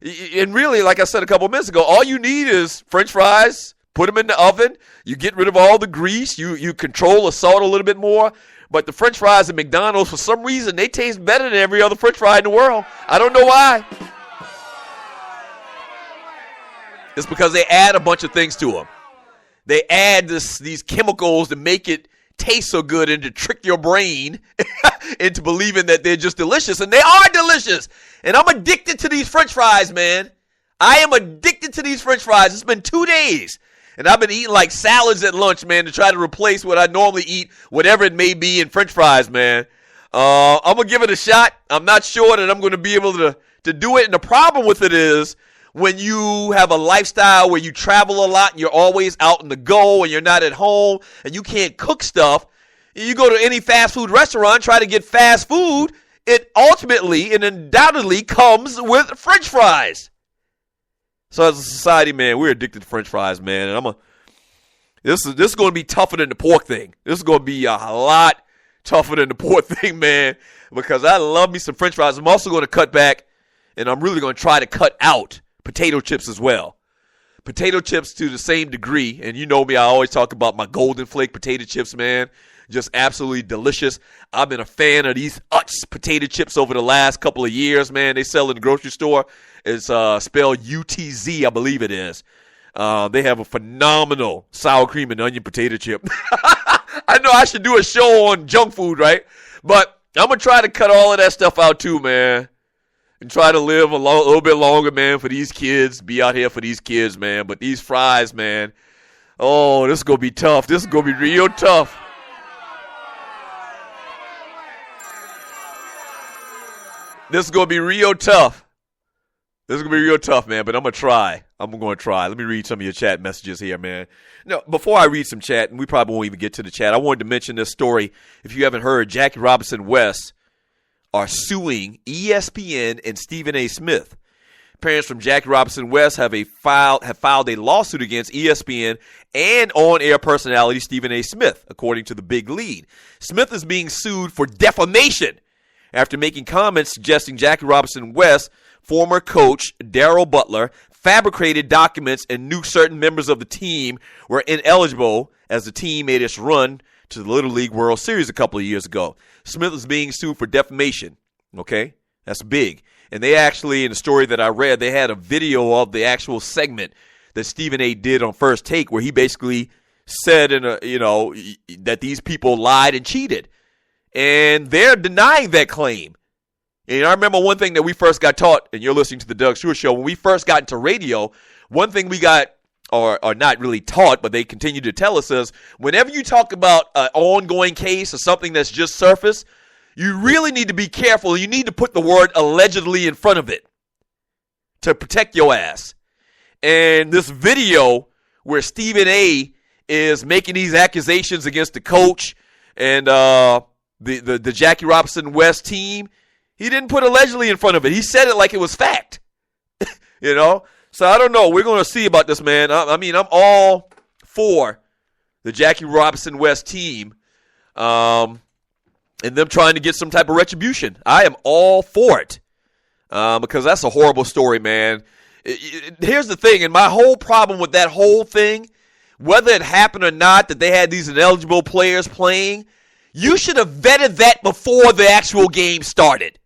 And really, like I said a couple minutes ago, all you need is French fries. Put them in the oven. You get rid of all the grease. You control the salt a little bit more. But the French fries at McDonald's, for some reason, they taste better than every other French fry in the world. I don't know why. It's because they add a bunch of things to them. They add these chemicals to make it taste so good and to trick your brain into believing that they're just delicious. And they are delicious. And I'm addicted to these French fries, man. I am addicted to these French fries. It's been 2 days. And I've been eating like salads at lunch, man, to try to replace what I normally eat, whatever it may be, in French fries, man. I'm going to give it a shot. I'm not sure that I'm going to be able to do it. And the problem with it is when you have a lifestyle where you travel a lot and you're always out on the go and you're not at home and you can't cook stuff, you go to any fast food restaurant, try to get fast food, it ultimately and undoubtedly comes with French fries. So as a society, man, we're addicted to French fries, man. And this is going to be tougher than the pork thing. This is going to be a lot tougher than the pork thing, man, because I love me some French fries. I'm also going to cut back, and I'm really going to try to cut out potato chips as well. Potato chips to the same degree, and you know me, I always talk about my Golden Flake potato chips, man. Just absolutely delicious. I've been a fan of these Utz potato chips over the last couple of years, man. They sell in the grocery store. It's spelled UTZ, I believe it is. They have a phenomenal sour cream and onion potato chip. I know I should do a show on junk food, right? But I'm going to try to cut all of that stuff out too, man. And try to live a little bit longer, man, for these kids. Be out here for these kids, man. But these fries, man. Oh, this is going to be tough. This is going to be real tough. This is going to be real tough. This is going to be real tough, man, but I'm going to try. I'm going to try. Let me read some of your chat messages here, man. No, before I read some chat, and we probably won't even get to the chat, I wanted to mention this story. If you haven't heard, Jackie Robinson West are suing ESPN and Stephen A. Smith. Parents from Jackie Robinson West have filed a lawsuit against ESPN and on-air personality Stephen A. Smith, according to the Big Lead. Smith is being sued for defamation after making comments suggesting Jackie Robinson West, former coach Darrell Butler, fabricated documents and knew certain members of the team were ineligible as the team made its run to the Little League World Series a couple of years ago. Smith is being sued for defamation. Okay? That's big. And they actually, in the story that I read, they had a video of the actual segment that Stephen A. did on First Take where he basically said that these people lied and cheated. And they're denying that claim. And I remember one thing that we first got taught, and you're listening to the Doug Stewart Show, when we first got into radio, one thing we got, or not really taught, but they continue to tell us is, whenever you talk about an ongoing case or something that's just surface, you really need to be careful. You need to put the word allegedly in front of it to protect your ass. And this video where Stephen A. is making these accusations against the coach and the Jackie Robinson West team, he didn't put allegedly in front of it. He said it like it was fact. So I don't know. We're going to see about this, man. I mean, I'm all for the Jackie Robinson West team and them trying to get some type of retribution. I am all for it because that's a horrible story, man. Here's the thing, and my whole problem with that whole thing, whether it happened or not that they had these ineligible players playing, you should have vetted that before the actual game started.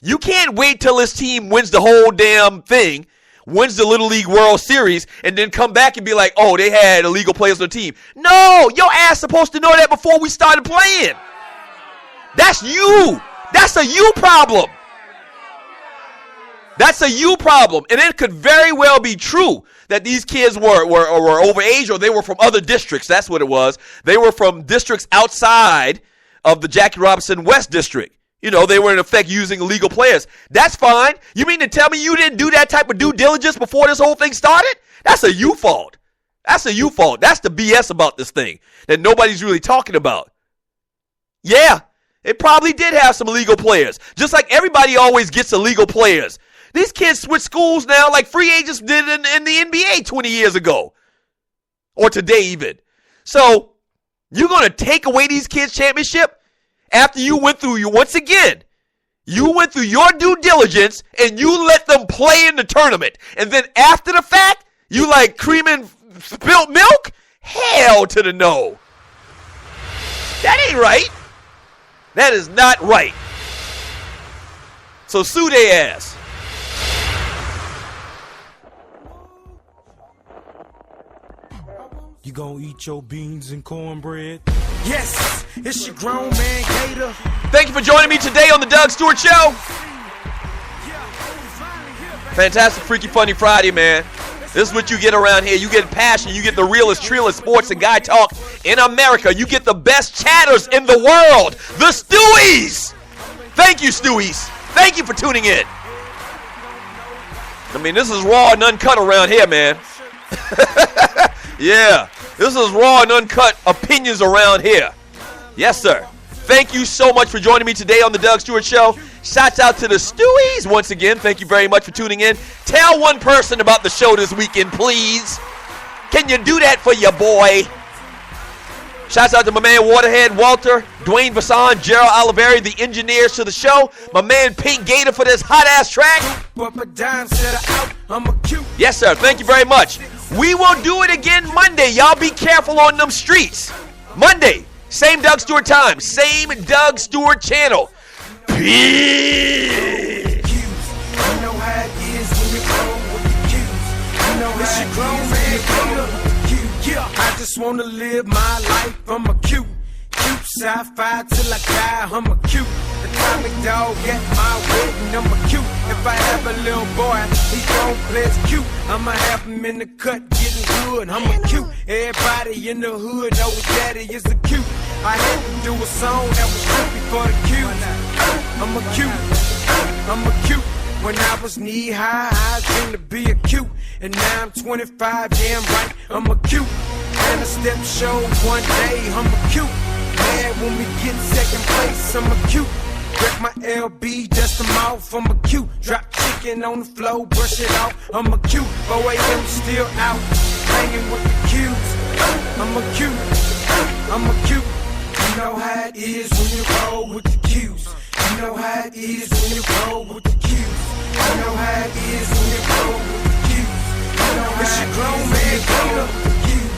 You can't wait till this team wins the whole damn thing, wins the Little League World Series, and then come back and be like, oh, they had illegal players on the team. No, your ass supposed to know that before we started playing. That's you. That's a you problem. That's a you problem. And it could very well be true that these kids were overage or they were from other districts. That's what it was. They were from districts outside of the Jackie Robinson West district. They were in effect using illegal players. That's fine. You mean to tell me you didn't do that type of due diligence before this whole thing started? That's a you fault. That's a you fault. That's the BS about this thing that nobody's really talking about. Yeah, it probably did have some illegal players. Just like everybody always gets illegal players. These kids switch schools now like free agents did in the NBA 20 years ago. Or today even. So, you're going to take away these kids' championship after you went through, you went through your due diligence and you let them play in the tournament. And then after the fact, you like cream and spilt milk? Hell to the no. That ain't right. That is not right. So sue their ass. You gonna eat your beans and cornbread? Yes, it's your grown man Gator. Thank you for joining me today on the Doug Stewart Show. Fantastic, freaky, funny Friday, man. This is what you get around here. You get passion. You get the realest, trillest sports and guy talk in America. You get the best chatters in the world. The Stewies. Thank you, Stewies. Thank you for tuning in. I mean, this is raw and uncut around here, man. Yeah, this is raw and uncut opinions around here. Yes, sir. Thank you so much for joining me today on the Doug Stewart Show. Shouts out to the Stewies once again. Thank you very much for tuning in. Tell one person about the show this weekend, please. Can you do that for your boy? Shouts out to my man Waterhead Walter, Dwayne Vasson, Gerald Oliveri, the engineers to the show. My man Pink Gator for this hot-ass track. Yes, sir. Thank you very much. We will do it again Monday. Y'all be careful on them streets. Monday, same Doug Stewart time, same Doug Stewart channel. Peace. know it's your grown man Gator. Yeah, I just wanna live my life. I'm a cute sci-fi till I die. I'm a cute atomic dog at my wedding. I'm a cute. If I have a little boy, he gon' play as cute. I'ma have him in the cut getting good. I'm a cute. Everybody in the hood knows daddy is a cute. I had to do a song that was trippy for the cute. I'm a cute. I'm a cute. When I was knee high, I dreamed to be a cute. And now I'm 25, damn right, I'm a cute. And a step show one day, I'm a cute. Mad when we get second place, I'm a cute. Wreck my LB, dust them off, I'm a cute. Drop chicken on the floor, brush it off, I'm a cute. 4 a.m. still out, hanging with the cutes. I'm a cute, I'm a cute. You know how it is when you roll with the cutes. You know how it is when you roll with the cutes. You know how it is when you roll with the cutes. You know how it's your grown man Gator.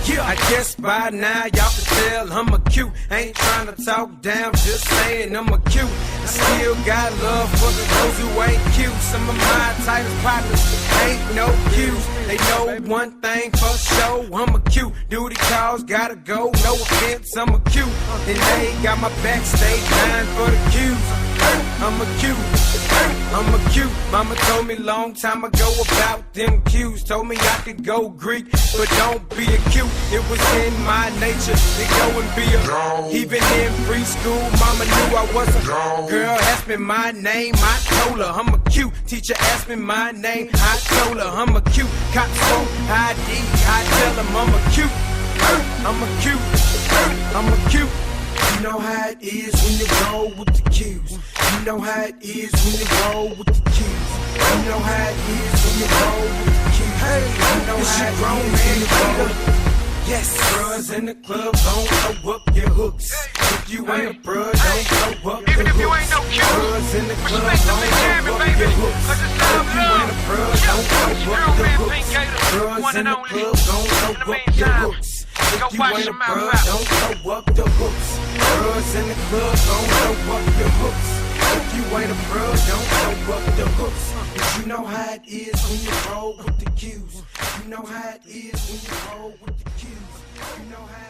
Yeah. I guess by now y'all can tell I'm a cute. Ain't trying to talk down, just saying I'm a cute. I still got love for the those who ain't cute. Some of my tightest partners ain't no cues. They know one thing for sure, I'm a cute. Duty calls, gotta go, no offense, I'm a cute. And they got my backstage line for the cues. I'm a cute. I'm a cute. Mama told me long time ago about them cues. Told me I could go Greek, but don't be a cute. It was in my nature to go and be a. Even in preschool, mama knew I was a girl. Asked me my name, I told her I'm a cute. Teacher asked me my name, I told her I'm a cute. Cops won't ID, I tell them I'm a cute. I'm a cute. I'm a cute. You know how it is when you roll with the cues. You know how it is when you roll with the cues. You know how it is when you roll with the cues. Hey, you know how it is when you roll. Yes, bruhs in the club, don't throw up your hooks. If you ain't a bruh, don't throw up your hooks. Bruhs in the club, don't throw up your hooks. If you ain't a bruh, don't throw up your hooks. Bruhs in the club, don't throw up your hooks. If you ain't a bruh, don't throw up the hooks. Bruhs in the club, don't throw up your hooks. If you ain't a bruh, don't throw up the hooks. Cause you know how it is when you roll with the cues. You know how it is when you roll with the cues. You know how